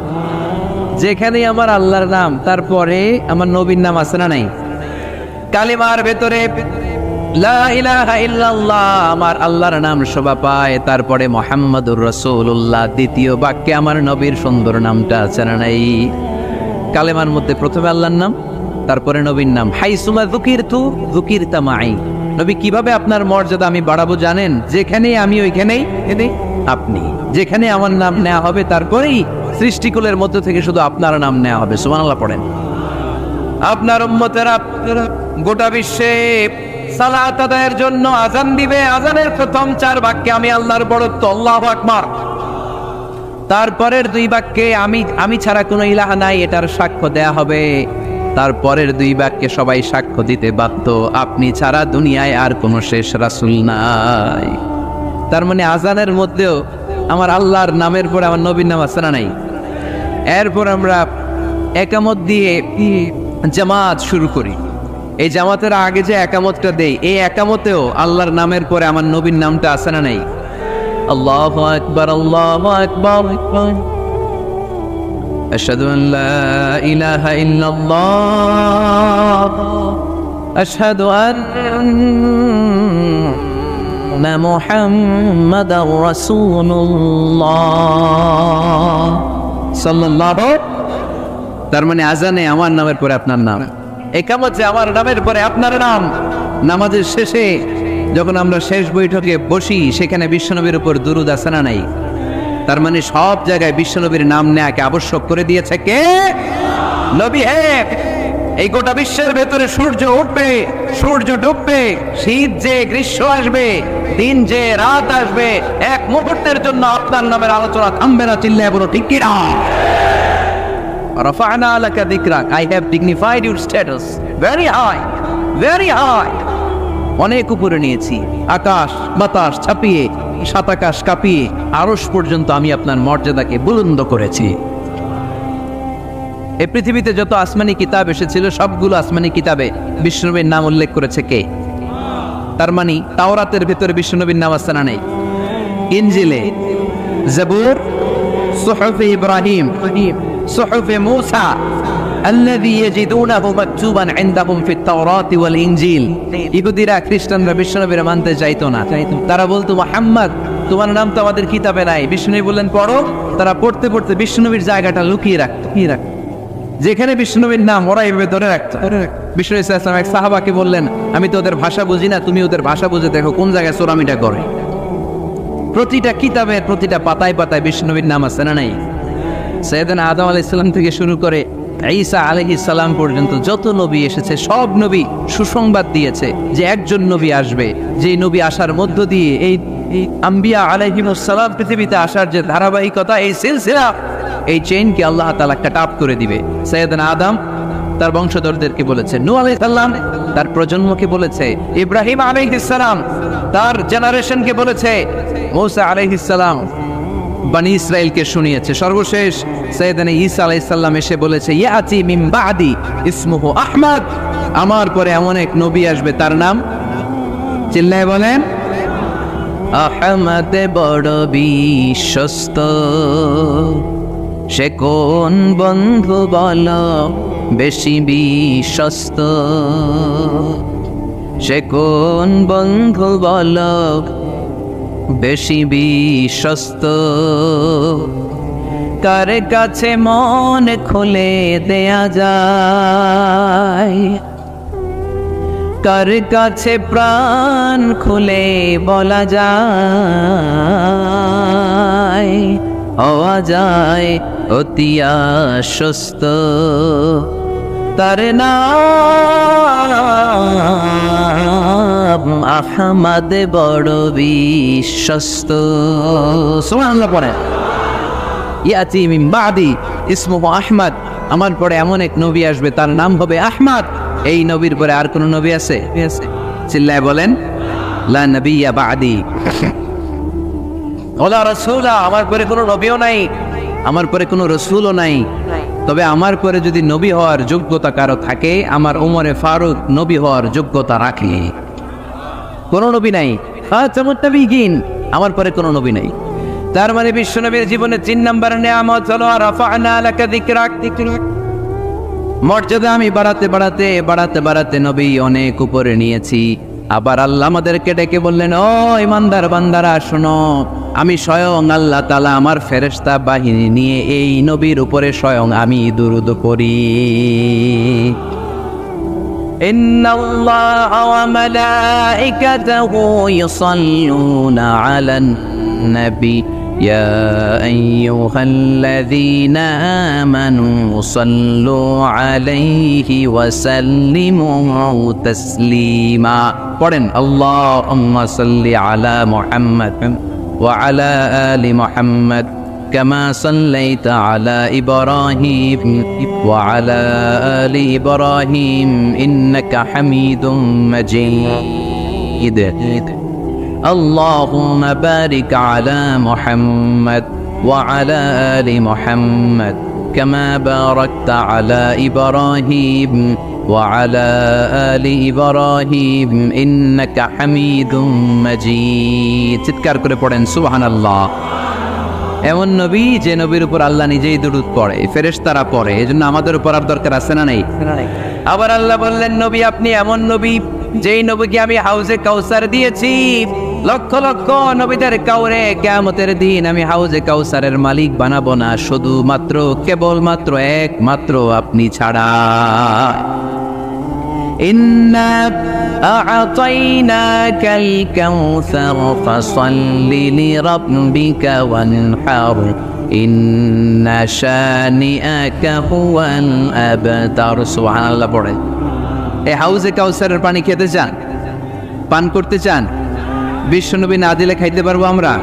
যেখানে আমার আল্লাহর নাম, তারপরে আমার নবীর নাম আছে না নাই? কালিমার ভেতরে লা ইলাহা ইল্লাল্লাহ আমার আল্লাহর নাম শোভা পায়, তারপরে মুহাম্মাদুর রাসূলুল্লাহ দ্বিতীয় বাক্যে আমার নবীর সুন্দর নামটা আছে না নাই? কালেমার মধ্যে প্রথমে আল্লাহর নাম, তারপরে নবীর নাম। হাইসুমা যুকিরতু যুকিরতা মাই। নবী কিভাবে আপনার মর্যাদা আমি বাড়াবো জানেন? যেখানেই আমি ওইখানেই আপনি। যেখানে আমার নাম নেওয়া হবে, তারপরেই সৃষ্টিকুলের মধ্য থেকে শুধু আপনার নাম নেওয়া হবে। সুবহানাল্লাহ পড়েন। আপনার উম্মতেরা গোটা বিশ্বে সালাত আদায়ের জন্য আজান দিবে। আজানের প্রথম 4 বাক্যে আমি আল্লাহর বড়ত্ব, আল্লাহু আকবার। তারপরের 2 বাক্যে আমি ছাড়া কোনো ইলাহা নাই, এটার সাক্ষ্য দেয়া হবে। তারপরের 2 বাক্যে সবাই সাক্ষ্য দিতে বাধ্য, আপনি ছাড়া দুনিয়ায় আর কোনো শেষ রাসূল নাই। তার মানে আজানের মধ্যেও আমার আল্লাহর নামের পরে আমার নবীর নাম আছে না নাই? এরপর আমরা একামত দিয়ে জামাত শুরু করি। এই জামাতের আগে যে একামতটা দেই, এই একামতেও আল্লাহর নামের পরে আমার নবীর নামটা আছে না নাই? আল্লাহু আকবার, আল্লাহু আকবার। আশহাদু আন লা ইলাহা ইল্লাল্লাহ, আশহাদু আন্না মুহাম্মাদার রাসূলুল্লাহ সাল্লাল্লাহু। তার মানে আজানে আমার নামের পরে আপনার নাম, একামতে আমার নামের পরে আপনার নাম। নামাজের শেষে যখন আমরা শেষ বৈঠকে বসি, সেখানে বিশ্বনবীর উপর দুরূদ আছে না নাই? তার মানে সব জায়গায় বিশ্বনবীর নাম নেয়াকে আবশ্যক করে দিয়েছে কে? নবী হে। এই গোটা বিশ্বের ভেতরে সূর্য উঠবে, সূর্য ডুববে, শীত যে গ্রীষ্ম আসবে, দিন যে রাত আসবে, এক মুহূর্তের জন্য আপনার নামের আলোচনা থামবে না। চিল্লায় বলো ঠিক কি না? রাফা'না লাকা যিকরাক। I have dignified your status very high, very high. অনেক উপরে নিয়েছি, আকাশ বাতাস ছাপিয়ে, 7 আকাশ কাঁপিয়ে আরশ পর্যন্ত আমি আপনার মর্যাদাকে বুলন্দ করেছি। এই পৃথিবীতে যত আসমানি কিতাব এসেছিল, সবগুলো আসমানি কিতাবে বিষ্ণুনবীর নাম উল্লেখ করেছে কে? তার মানে তাওরাতের ভেতরে বিষ্ণুনবীর নাম আছে না নেই? ইনজিলে, জাবুর, সুহুফে ইব্রাহিম, সুহুফে মূসা আল্লাযী ইয়াজিদুনাহু মাকতুবান ইনদাহুম ফিত তাওরাতি ওয়াল ইনজিল। ইহুদিরা খ্রিস্টানরা বিষ্ণুনবীর মানতে চাইতো না। তারা বলতো, মুহাম্মদ তোমার নাম তো আমাদের কিতাবে নাই। বিষ্ণুনবী বললেন পড়ো। তারা পড়তে পড়তে বিষ্ণুনবীর জায়গাটা লুকিয়ে রাখতো। যেখানে বিষ্ণুনবীর নাম ওরা এইভাবে ধরে রাখতো। বিষ্ণু ইসা ইসলাম এক সাহাবাকে বললেন, আমি তো ওদের ভাষা বুঝি না, তুমি ওদের ভাষা বুঝে দেখো কোন জায়গায় চোরামিটা করে। প্রতিটা কিতাবের প্রতিটা পাতায় পাতায় বিষ্ণুনবীর নাম আছে না নাই? সাইয়েদনা আদম আলাইহিস সালাম থেকে শুরু করে ঈসা আলাইহিস সালাম পর্যন্ত যত নবী এসেছে, সব নবী সুসংবাদ দিয়েছে যে একজন নবী আসবে, যে নবী আসার মধ্য দিয়ে এই আম্বিয়া আলাইহিমুস সালাম পৃথিবীতে আসার যে ধারাবাহিকতা, এই সিলসিলা, এই চেইনকে আল্লাহ তাআলা কাট আপ করে দিবে। সাইয়েদনা আদম তার বংশধরদেরকে বলেছে, নূহ আলাইহিস সালাম তার প্রজন্মকে বলেছে, ইব্রাহিম আলাইহিস সালাম তার জেনারেশনকে বলেছে, মূসা আলাইহিস সালাম বনি ইসরাইলকে শুনিয়েছে। সর্বশেষ সাইয়েদনা ঈসা আলাইহিস সালাম এসে বলেছে, ইয়াতি মিন বাদি ইসমুহু আহমদ, আমার পরে এমন এক নবী আসবে, তার নাম, চিল্লায় বলেন, আহমদ বড় বিশ্বস্ত, সে কোন বন্ধু বল বেশি বিশ্বস্ত, সে কোন বন্ধু বল বেশি বিশ্বস্ত, কার কাছে মন খুলে দেয়া যায়, কার কাছে প্রাণ খুলে বলা যায়, হওয়া যায় অতি আশ্বস্ত, তার নাম আহমদ বড় বিশ্বস্ত। সুবহানাল্লাহ পড়ে। ইয়াতি মিন বাদি ইসমুহু আহমদ, আমার পরে এমন এক নবী আসবে তার নাম হবে আহমদ। এই নবীর পরে আর কোন নবী আছে? চিল্লায় বলেন লা নবিয়্যা বাদি ওয়ালা রাসূলা, আমার পরে কোনো নবীও নাই, আমার পরে কোনো রাসূলও নাই। তবে আমার পরে যদি নবী হওয়ার যোগ্যতা কারো থাকে, আমার ওমরে ফারুক নবী হওয়ার যোগ্যতা রাখে। কোন নবী নাই, খাতামুন নবিয়্যিন, আমার পরে কোনো নবী নাই। তার মানে বিশ্বনবীর জীবনে 3 নম্বর নিয়ামত হলো রাফা'না লাকা যিকরাক। মর্যাদা আমি বাড়াতে বাড়াতে বাড়াতে বাড়াতে নবী অনেক উপরে নিয়েছি। আবার আল্লাহ আমাদেরকে ডেকে বললেন, ও ইমানদার বান্দারা শোনো, আমি স্বয়ং আল্লাহ তাআলা আমার ফেরেশতা বাহিনী নিয়ে এই নবীর উপরে স্বয়ং আমি দুরূদ পড়ি। ইন্নাল্লাহা ওয়া মালাইকাতাহু ইউসাল্লুনা আলান নবী يا أيها الذين آمنوا صلوا عليه وسلموا تسليما. পড়েন اللهم صل على محمد وعلى آل محمد كما صليت على إبراهيم وعلى آل إبراهيم إنك حميد مجيد. اللهم بارك على محمد وعلى آل محمد كما باركت على إبراهيم وعلى آل إبراهيم إنك حميد مجيد. চিৎকার করে পড়েন সুবহানাল্লাহ। এমন নবী যে নবীর উপর আল্লাহ নিজেই দুরূদ পড়ে, ফেরেশতারা পড়ে, এজন্য আমাদের উপর আর দরকার আছে না নেই? আবার আল্লাহ বললেন, নবী আপনি এমন নবী যেই নবীকে আমি হাউজে কাউসার দিয়েছি, লক্ষ লক্ষ নবীদের কাউরে কিয়ামতের দিন আমি হাউজে কাউসারের মালিক বানাবো না, শুধুমাত্র কেবলমাত্র একমাত্র আপনি ছাড়া। ইন্না আ'তাইনাকাল কাউসার ফাসাল্লি লিরাব্বিকা ওয়ানহার ইন্না শানিআকা হুয়াল আবতার। সুবহানাল্লাহ পড়ে। এই হাউজে কাউসারের পানি খেতে চান, পান করতে চান? বিশ্বনবী না দিলে খাইতে পারবো আমরা?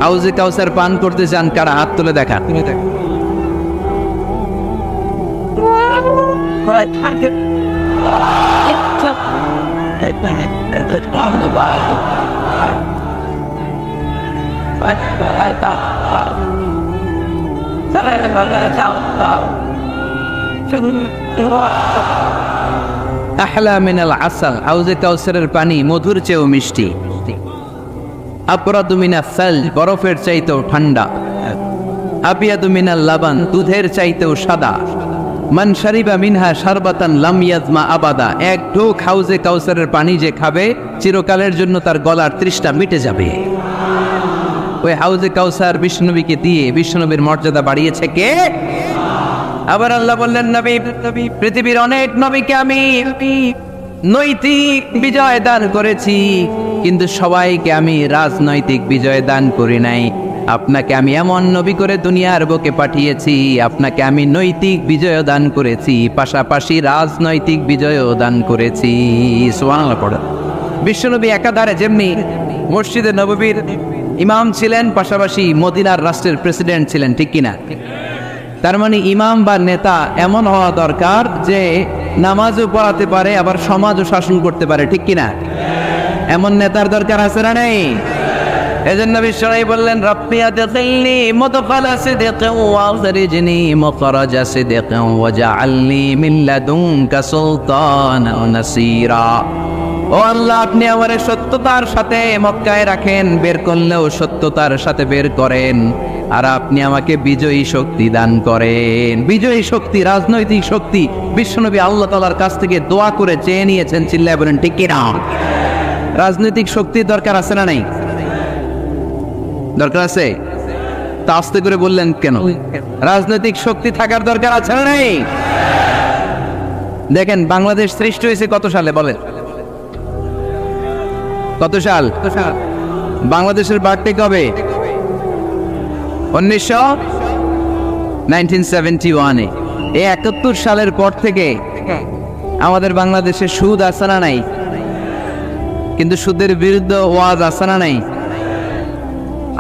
হাউজে কাউসার পান করতে চান কারা? হাত তুলে দেখা। আহলা মিনাল আসাল, হাউজে কাউসারের পানি মধুর চেয়েও মিষ্টি। আবরাদু মিনাস সালজ, বরফের চাইতেও ঠান্ডা। আবিয়াদু মিনাল লাবান, দুধের চাইতেও সাদা। মান শারিবা মিনহা শারবাতান লাম ইয়াজমা আবাদা, এক ঢোক হাউজে কাউসারের পানি যে খাবে চিরকালের জন্য তার গলার তৃষ্ণা মিটে যাবে। ওই হাউজে কাউসার বিশ্বনবীকে দিয়ে বিশ্বনবীর মর্যাদা বাড়িয়েছে কে? আবার আল্লাহ বললেন, নবী পৃথিবীর অনেক নবীকে আমি নৈতিক বিজয় দান করেছি, কিন্তু সবাইকে আমি রাজনৈতিক বিজয় দান করি নাই। আপনাকে আমি এমন নবী করে দুনিয়ার বুকে পাঠিয়েছি, আপনাকে আমি নৈতিক বিজয় দান করেছি, পাশাপাশি রাজনৈতিক বিজয়ও দান করেছি। সুবহানাল্লাহ পড়ে। বিশ্বনবী একাধারে যেমনি মসজিদে নববীর ইমাম ছিলেন, পাশাপাশি মদিনার রাষ্ট্রের প্রেসিডেন্ট ছিলেন, ঠিক কিনা? তার মানে ইমাম বা নেতা এমন হওয়া দরকার যে নামাজও পড়াতে পারে, আবার সমাজও শাসন করতে পারে, ঠিক কিনা? এমন নেতার দরকার আছে না নেই? এজন্য বিশ্বনবী বললেন, রাব্বি আদখিলনি মুদখালা সিদকিন ওয়া আখরিজনি মুখরাজা সিদকিন ওয়াজআলনি মিন লাদুনকা সুলতানান নাসীরা। ও আল্লাহ, আপনি আমারে সত্যতার সাথে মক্কায় রাখেন, বের করলেও সত্যতার সাথে বের করেন, আর আপনি আমাকে বিজয়ী শক্তি দান করেন। বিজয়ী শক্তি, রাজনৈতিক শক্তি বিশ্বনবী আল্লাহ তাআলার কাছ থেকে দোয়া করে চেয়ে নিয়েছেন। চিল্লায় বলেন ঠিক কি না? রাজনৈতিক শক্তির দরকার আছে না নাই? দরকার আছে। তা আস্তে করে বললেন কেন? রাজনৈতিক শক্তি থাকার দরকার আছে না নাই? দেখেন বাংলাদেশ সৃষ্টি হয়েছে কত সালে বলেন? কত সাল? বাংলাদেশের বার্থডে কবে? 1971-এ। এই 71 সালের পর থেকে আমাদের বাংলাদেশে সুদ আছে না নাই? কিন্তু সুদের বিরুদ্ধে ওয়াজ আছে না নাই?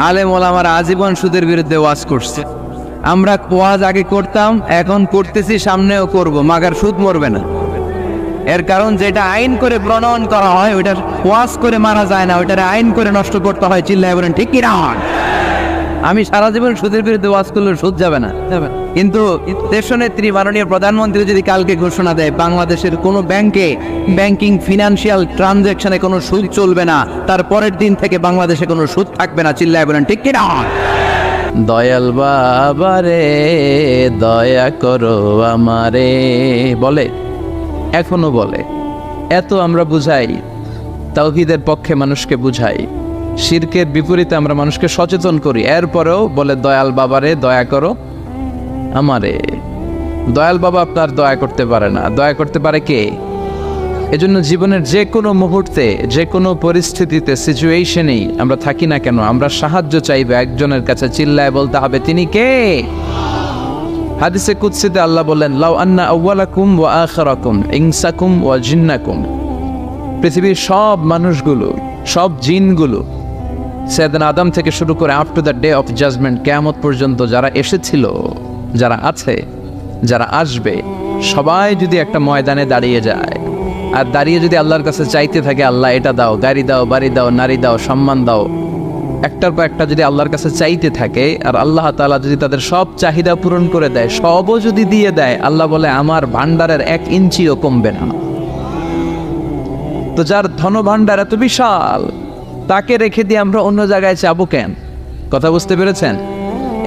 আলেম ওলামারা আজীবন সুদের বিরুদ্ধে ওয়াজ করছে। আমরা ওয়াজ আগে করতাম, এখন করতেছি, সামনেও করব, মাগার সুদ মরবে না। এর কারণ যেটা আইন করে প্রণয়ন করা হয় ওইটার ওয়াজ করে মারা যায় না, ওইটার আইন করে নষ্ট করতে হয়। চিল্লায় বলেন ঠিক কিনা? আমি সারা জীবন সুদের বিরুদ্ধে ওয়াজ করলে সুদ যাবে না, কিন্তু দেশনেত্রী মাননীয় প্রধানমন্ত্রী যদি কালকে ঘোষণা দেয় বাংলাদেশের কোনো ব্যাংকে ব্যাংকিং ফিনান্সিয়াল ট্রানজাকশনে কোনো সুদ চলবে না, তার পরের দিন থেকে বাংলাদেশে কোনো সুদ থাকবে না। চিল্লায় বলেন ঠিক কিনা? দয়াল বাবারে দয়া করো আমারে বলে, এখনো বলে। এত আমরা বুঝাই, তাওহীদের পক্ষে মানুষকে বুঝাই, শিরকের বিপরীতে আমরা মানুষকে সচেতন করি, এরপরেও বলে দয়াল বাবারে দয়া করো আমারে। দয়াল বাবা আপনার দয়া করতে পারে না, দয়া করতে পারে কে? এজন্য জীবনের যে কোনো মুহূর্তে, যে কোনো পরিস্থিতিতে, সিচুয়েশনেই আমরা থাকি না কেন, আমরা সাহায্য চাইবে একজনের কাছে, চিল্লায় বলতে হবে তিনি কে? হাদিসে কুদসিতে আল্লাহ বলেন, লাউ আন্না আউওয়ালাকুম ওয়া আখিরাকুম ইনসাকুম ওয়া জিন্নাকুম, পৃথিবীর সব মানুষগুলো, সব জিনগুলো, সাইয়েদনা আদম থেকে শুরু করে up to the day of judgment, কিয়ামত পর্যন্ত যারা এসেছিল, যারা আছে, যারা আসবে, সবাই যদি একটা ময়দানে দাঁড়িয়ে যায় আর দাঁড়িয়ে যদি আল্লাহর কাছে চাইতে থাকে, আল্লাহ এটা দাও, গাড়ি দাও, বাড়ি দাও, নারী দাও, সম্মান দাও, একটার পর একটা যদি আল্লাহর কাছে চাইতে থাকে, আর আল্লাহ তাআলা যদি তাদের সব চাহিদা পূরণ করে দেয়, সবও যদি দিয়ে দেয়, আল্লাহ বলে আমার ভান্ডারের 1 ইঞ্চিও কমবে না। তো যার ধন ভান্ডার এত বিশাল, তাকে রেখে দিয়ে আমরা অন্য জায়গায় চাবো কেন? কথা বুঝতে পেরেছেন?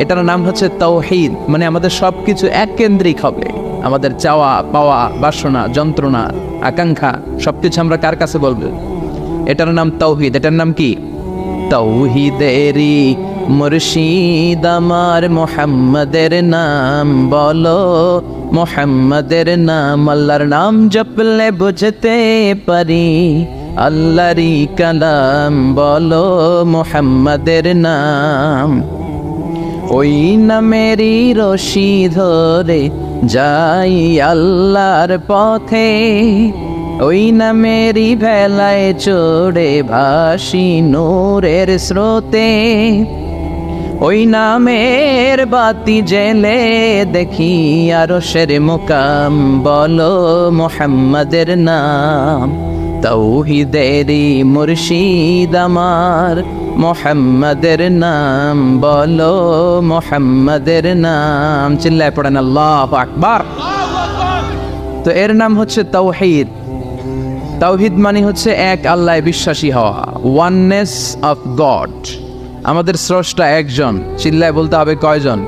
এটার নাম হচ্ছে তাওহীদ। মানে আমাদের সবকিছু এক কেন্দ্রিক হবে, আমাদের চাওয়া পাওয়া, বাসনা, যন্ত্রণা, আকাঙ্ক্ষা সবকিছু আমরা কার কাছে বলবো? এটার নাম তাওহীদ। এটার নাম কি? তাওহীদেরই মুর্শিদ আমার মুহাম্মাদের নাম বলো, মুহাম্মাদের নাম। আল্লাহর নাম জপলে বুঝতে পারি, আল্লাহরই কালাম বলো, মুহাম্মাদের নাম। ওই নামেরই রশি ধরে যাই আল্লাহর পথে, ওই নামেরই ভেলায় চড়ে ভাসি নূরের স্রোতে, ওই নামের বাতি জেলে দেখি আরশের মুকাম বলো, মুহাম্মাদের নাম। তাওহীদেরই মুর্শিদ আমার মুহাম্মাদের নাম বলো, মুহাম্মাদের নাম। চিল্লায় পড়েন আল্লাহু আকবার। তো এর নাম হচ্ছে তাওহীদ। তাওহীদ মানে হচ্ছে এক আল্লাহ বিশ্বাসী হওয়া, ওয়াননেস অফ গড। আমাদের স্রষ্টা একজন। চিল্লায় বলতে হবে কয়জন?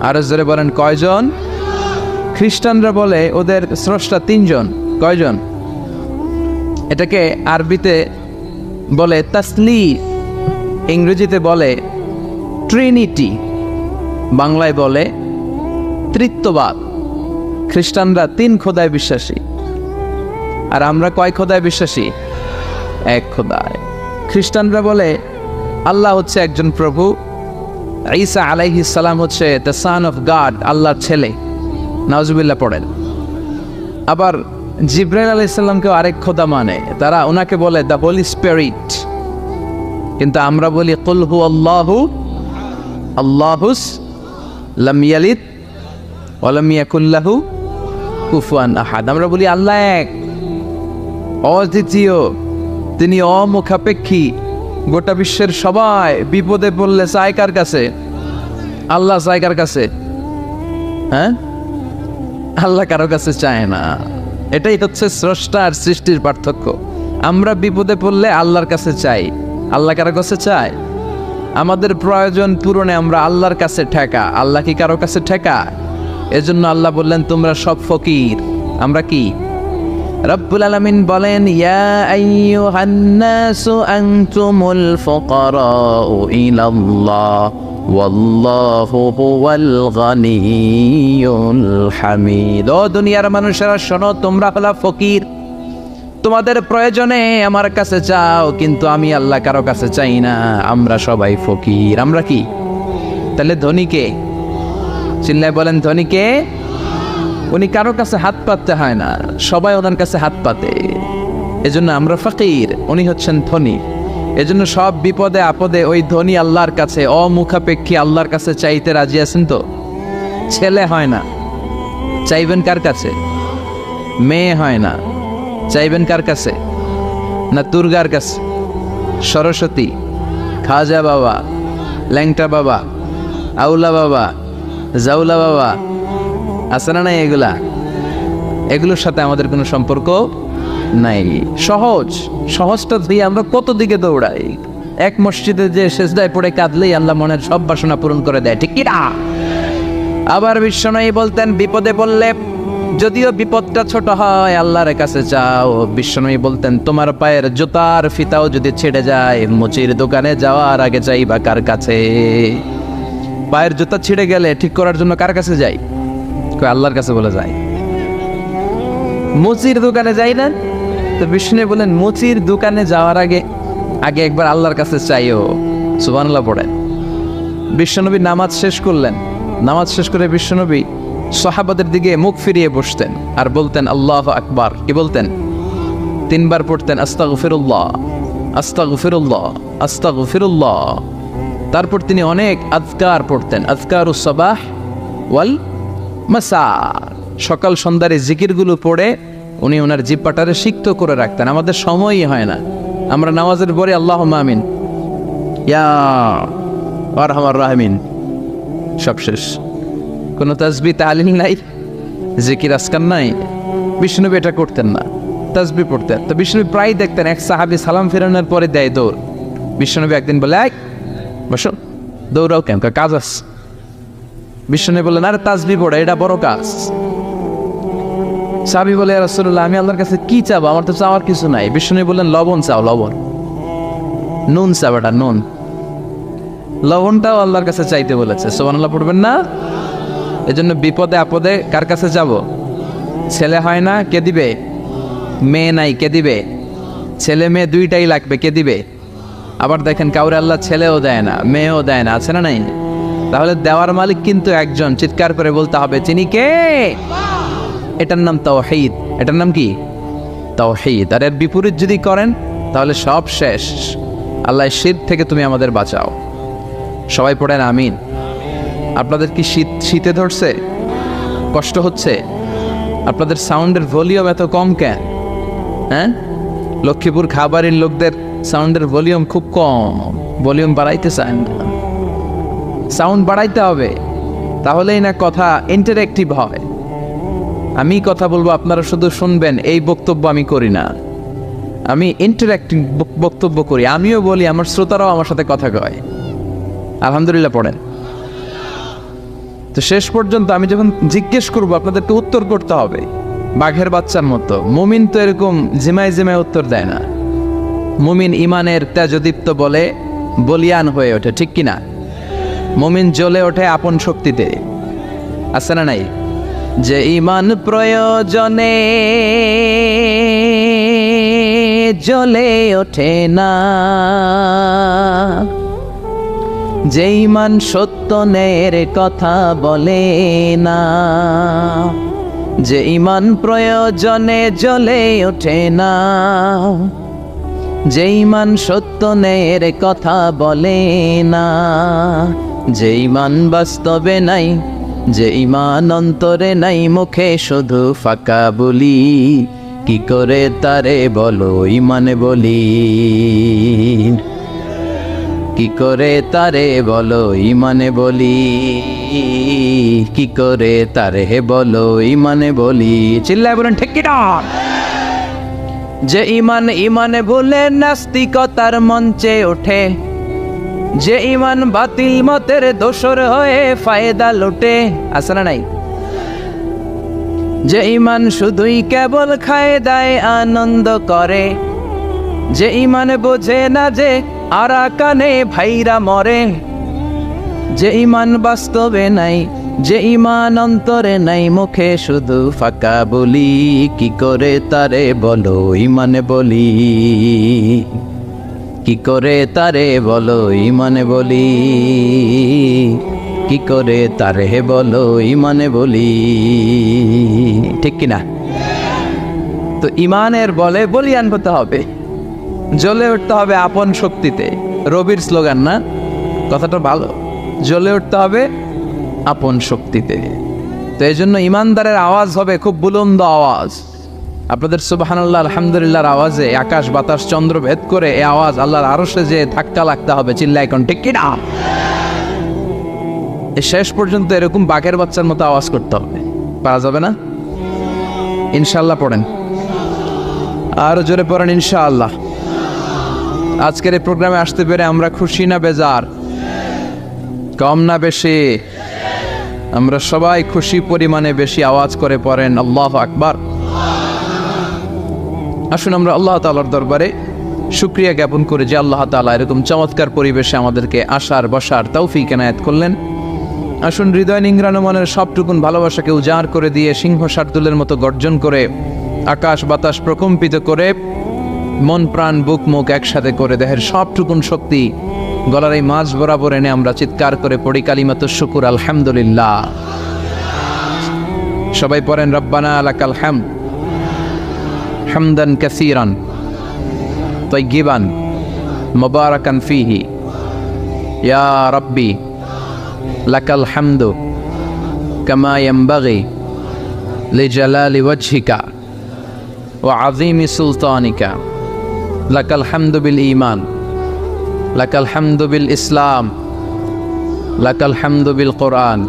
আরো জোরে বলেন কয়জন? খ্রিস্টানরা বলে ওদের স্রষ্টা 3 জন। কয়জন? এটাকে আরবিতে বলে তাসলিস, ইংরেজিতে বলে ট্রিনিটি, বাংলায় বলে ত্রিত্ববাদ। খ্রিস্টানরা 3 খোদায় বিশ্বাসী, আর আমরা কয় খোদায় বিশ্বাসী? 1 খোদায়। খ্রিস্টানরা বলে আল্লাহ হচ্ছে একজন প্রভু, ঈসা আলাইহিস সালাম হচ্ছে দ্য সান অফ গড, আল্লাহর ছেলে। নাউজুবিল্লাহ পড়েন। আবার জিব্রাইল আলাইহিস সালামকেও আরেক খোদা মানে, তারা ওনাকে বলে দ্য হোলি স্পিরিট। কিন্তু আমরা বলি কুল হু আল্লাহু আল্লাহুস লাম ইয়ালিদ ওয়া লাম ইয়াকুল লাহু কুফুয়ান আহাদ। আমরা বলি আল্লাহ এক, অদ্বিতীয়, তিনি অমুখাপেক্ষী। গোটা বিশ্বের সবাই বিপদে পড়লে চায় কার কাছে? আল্লাহ চায় কার কাছে? হ্যাঁ, আল্লাহ কারো কাছে চায় না। এটাই হচ্ছে স্রষ্টা আর সৃষ্টির পার্থক্য। আমরা বিপদে পড়লে আল্লাহর কাছে চাই, আল্লাহ কারো কাছে চায়? আমাদের প্রয়োজন পূরণে আমরা আল্লাহর কাছে ঠেকা, আল্লাহ কি কারো কাছে ঠেকা? এজন্য আল্লাহ বললেন তোমরা সব ফকির। আমরা কি? রব্বুল আলামিন বলেন ইয়া আইয়ুহান নাসু আনতুমুল ফুকারাউ ইলাল্লাহ ওয়াল্লাহু হুয়াল গনিয়ুল হামিদ। ও দুনিয়ার মানুষেরা শোনো, তোমরা হলো ফকির, তোমাদের প্রয়োজনে আমার কাছে চাও, কিন্তু আমি আল্লাহ কারো কাছে চাই না। আমরা সবাই ফকির। আমরা কি তাহলে ধনীকে? চিল্লায় বলেন ধনীকে? উনি কারো কাছে হাত পাততে হয় না, সবাই ওনার কাছে হাত পাতে। এজন্য আমরা ফকির, উনি হচ্ছেন ধনী। এজন্য সব বিপদে আপদে ওই ধনী আল্লাহর কাছে, অমুখাপেক্ষী আল্লাহর কাছে চাইতে রাজি আছেন তো? ছেলে হয় না, চাইবেন কার কাছে? মেয়ে হয় না, চাইবেন কার কাছে? না দুর্গার কাছে, সরস্বতী, খাজা বাবা, ল্যাংটা বাবা, আউলা বাবা, জাউলা বাবা, আছে না? নাই এগুলা, এগুলোর সাথে আমাদের কোনো সম্পর্ক নাই। সহজ, সহজটা দিয়ে আমরা কত দিকে দৌড়াই। এক মসজিদে যে সেজদায় পড়ে কাঁদলেই আল্লাহ মনের সব বাসনা পূরণ করে দেয়, ঠিক কি না? আবার বিশ্বনবী বলতেন বিপদে পড়লে, যদিও বিপদটা ছোট হয়, আল্লাহর কাছে চাও। বিশ্বনবী বলতেন তোমার পায়ের জুতার ফিতাও যদি ছেড়ে যায়, মুচির দোকানে যাওয়ার আগে চাইবা কার কাছে? পায়ের জুতা ছিঁড়ে গেলে ঠিক করার জন্য কার কাছে যাই? আল্লাহর কাছে বলে যায়। মুচির দোকানে যাই না? তো বিষ্ণু বলেন মুচির দোকানে যাওয়ার আগে আগে একবার আল্লাহর কাছে চাইও। সুবহানাল্লাহ পড়েন। বিশ্বনবী নামাজ শেষ করলেন, নামাজ শেষ করে বিশ্বনবী সাহাবাদের দিকে মুখ ফিরিয়ে বসতেন আর বলতেন আল্লাহু আকবার। কি বলতেন? 3 বার পড়তেন আস্তাগফিরুল্লাহ, আস্তাগফিরুল্লাহ, আস্তাগফিরুল্লাহ। তারপর তিনি অনেক আযকার পড়তেন, আযকারুস সাবাহ ওয়াল মাসা। সকাল সন্ধ্যার এই জিকিরগুলো পড়ে উনি ওনার জিহ্বাটারে সিক্ত করে রাখতেন। আমাদের সময়ই হয় না, আমরা নামাজের পরে আল্লাহুম্মা আমিন, ইয়া আরহামার রাহিমিন, সব শেষ। কোনো তাসবিহ তাহলিল নাই, জিকির আজকার নাই। বিষ্ণুনবী এটা করতেন না, তাসবিহ পড়তেন। তো বিষ্ণুনবী প্রায় দেখতেন এক সাহাবী সালাম ফেরানোর পরে দেয় দৌড়। বিষ্ণুনবী একদিন বলে এই বসো, দৌড়াও কেন? কাজ আছে। বিষ্ণুনবী বললেন আরে তাসবিহ পড়া এটা বড় কাজ। সাহাবী বলে ইয়া রাসূলুল্লাহ আমি আল্লাহর কাছে কি চাবো? আমার তো চাওয়ার কিছু নাই। বিষ্ণুনবী বললেন লবণ চাও, লবণ, নুন চাও, এটা নুন। লবণটাও আল্লাহর কাছে চাইতে বলেছে। সুবহানাল্লাহ পড়বেন না? এজন্য বিপদে আপদে কার কাছে যাব? ছেলে হয় না, কে দিবে? মেয়ে নাই, কে দিবে? ছেলে মেয়ে দুইটাই লাগবে, কে দিবে? আবার দেখেন কাউরে আল্লাহ ছেলেও দেয় না, মেয়েও দেয় না, আছে না নাই? তাহলে দেওয়ার মালিক কিন্তু একজন। চিৎকার করে বলতে হবে তিনি কে? এটার নাম তাওহীদ। এটার নাম কি? তাওহীদ। আর এর বিপরীত যদি করেন তাহলে সব শেষ। আল্লাহ শিরক থেকে তুমি আমাদের বাঁচাও। সবাই পড়েন আমিন। আপনাদের কি শীতে ধরছে? কষ্ট হচ্ছে? আপনাদের সাউন্ডের ভলিউম এত কম কেন? হ্যাঁ, লক্ষ্মীপুর খাবারের লোকদের সাউন্ডের ভলিউম খুব কম, ভলিউম বাড়াইতে চান না। সাউন্ড বাড়াইতে হবে, তাহলেই না কথা ইন্টারেক্টিভ হয়। আমি কথা বলবো, আপনারা শুধু শুনবেন, এই বক্তব্য আমি করি না। আমি ইন্টারেক্টিভ বক্তব্য করি, আমিও বলি, আমার শ্রোতারাও আমার সাথে কথা কয়। আলহামদুলিল্লাহ পড়েন। তো শেষ পর্যন্ত আমি যখন জিজ্ঞেস করবো আপনাদেরকে উত্তর করতে হবে বাঘের বাচ্চার মতো। মুমিন তো এরকম জিমায় জিমায় উত্তর দেয় না। মুমিন ইমানের তেজদীপ্ত বলে বলিয়ান হয়ে ওঠে, ঠিক কিনা? মুমিন জ্বলে ওঠে আপন শক্তিতে, আছে না নাই? যে ইমান প্রয়োজনে জ্বলে ওঠে না, যে ইমান সত্য ন্যায়ের কথা বলে না, যে ইমান প্রয়োজনে জ্বলে ওঠে না, যে ইমান সত্য ন্যায়ের কথা বলে না, যে ইমান বাস্তবে নাই, যে ইমান অন্তরে নাই, মুখে শুধু ফাঁকা বলি, কি করে তারে বলো ইমানে বলি, কি করে তারে বলো ইমানে বলি, কি করে তারে বলো ইমানে বলি। চিল্লায় বলেন ঠিক কি না? যে ইমান ইমানে বলে নাস্তিকতার মঞ্চে ওঠে, যে ইমান বাতিল মতের দোসর হয়ে ফায়দা লুটে, আছে না নাই? যে ইমান শুধুই কেবল খায় দায় আনন্দ করে, যে ইমান বোঝে না যে আরাকানে ভাইরা মরে, যে ইমান বাস্তবে নাই, যে ইমান অন্তরে নাই মুখে শুধু ফাঁকা বলি, কি করে তারে বলো ইমানে বলি, কি করে তারে বলো ইমানে বলি, কি করে তারে বলো ইমানে বলি, ঠিক কিনা? তো ইমানের বলে বলিয়ান হতে হবে, জ্বলে উঠতে হবে আপন শক্তিতে। রবির স্লোগান না, কথাটা ভালো, জ্বলে উঠতে হবে আপন শক্তিতে। তো এই জন্য ইমানদারের আওয়াজ হবে খুব বুলন্দ আওয়াজ। আপনাদের সুবহানাল্লাহ আলহামদুলিল্লাহর আওয়াজে আকাশ বাতাস চন্দ্র ভেদ করে এই আওয়াজ আল্লাহর আরশে যে ধাক্কা লাগতে হবে, চিল্লায় কোন ঠিক কিনা? শেষ পর্যন্ত এরকম বাঘের বাচ্চার মতো আওয়াজ করতে হবে, পারা যাবে না? ইনশাআল্লাহ পড়েন, আরো জোরে পড়েন ইনশাআল্লাহ। আজকের এই প্রোগ্রামে আসতে পেরে আমরা খুশি না বেজার? কম না বেশি? আমরা সবাই খুশি পরিমাণে বেশি আওয়াজ করে পড়েন আল্লাহু আকবার। আসুন আমরা আল্লাহ তাআলার দরবারে শুকরিয়া জ্ঞাপন করে যে আল্লাহ তাআলা এরকম চমৎকার পরিবেশে আমাদেরকে আসার বসার তৌফিক এনায়েত করলেন। আসুন হৃদয় নিংড়ানো মনের সবটুকুন ভালোবাসাকে উজাড় করে দিয়ে সিংহ শার্দুলের মতো গর্জন করে আকাশ বাতাস প্রকম্পিত করে মন প্রাণ বুক মুখ একসাথে করে দেহের সবটুকুন শক্তি গলার এই মাঝ বরাবর এনে আমরা চিৎকার করে পড়ি কালিমাতুশ শুকুর আলহামদুলিল্লাহ। সবাই পড়েন রব্বানা লাকাল হামদ হামদান কাসীরান তাইয়িবান মুবারাকান ফীহি ইয়া রাব্বি লাকাল হামদু কামা ইয়ানবাগি লিজালালি ওয়াজহিকা ওয়া আযীমি সুলতানিকা লাকাল হামদু বিল ঈমান লাকাল হামদু বিল ইসলাম লাকাল হামদু বিল কোরআন।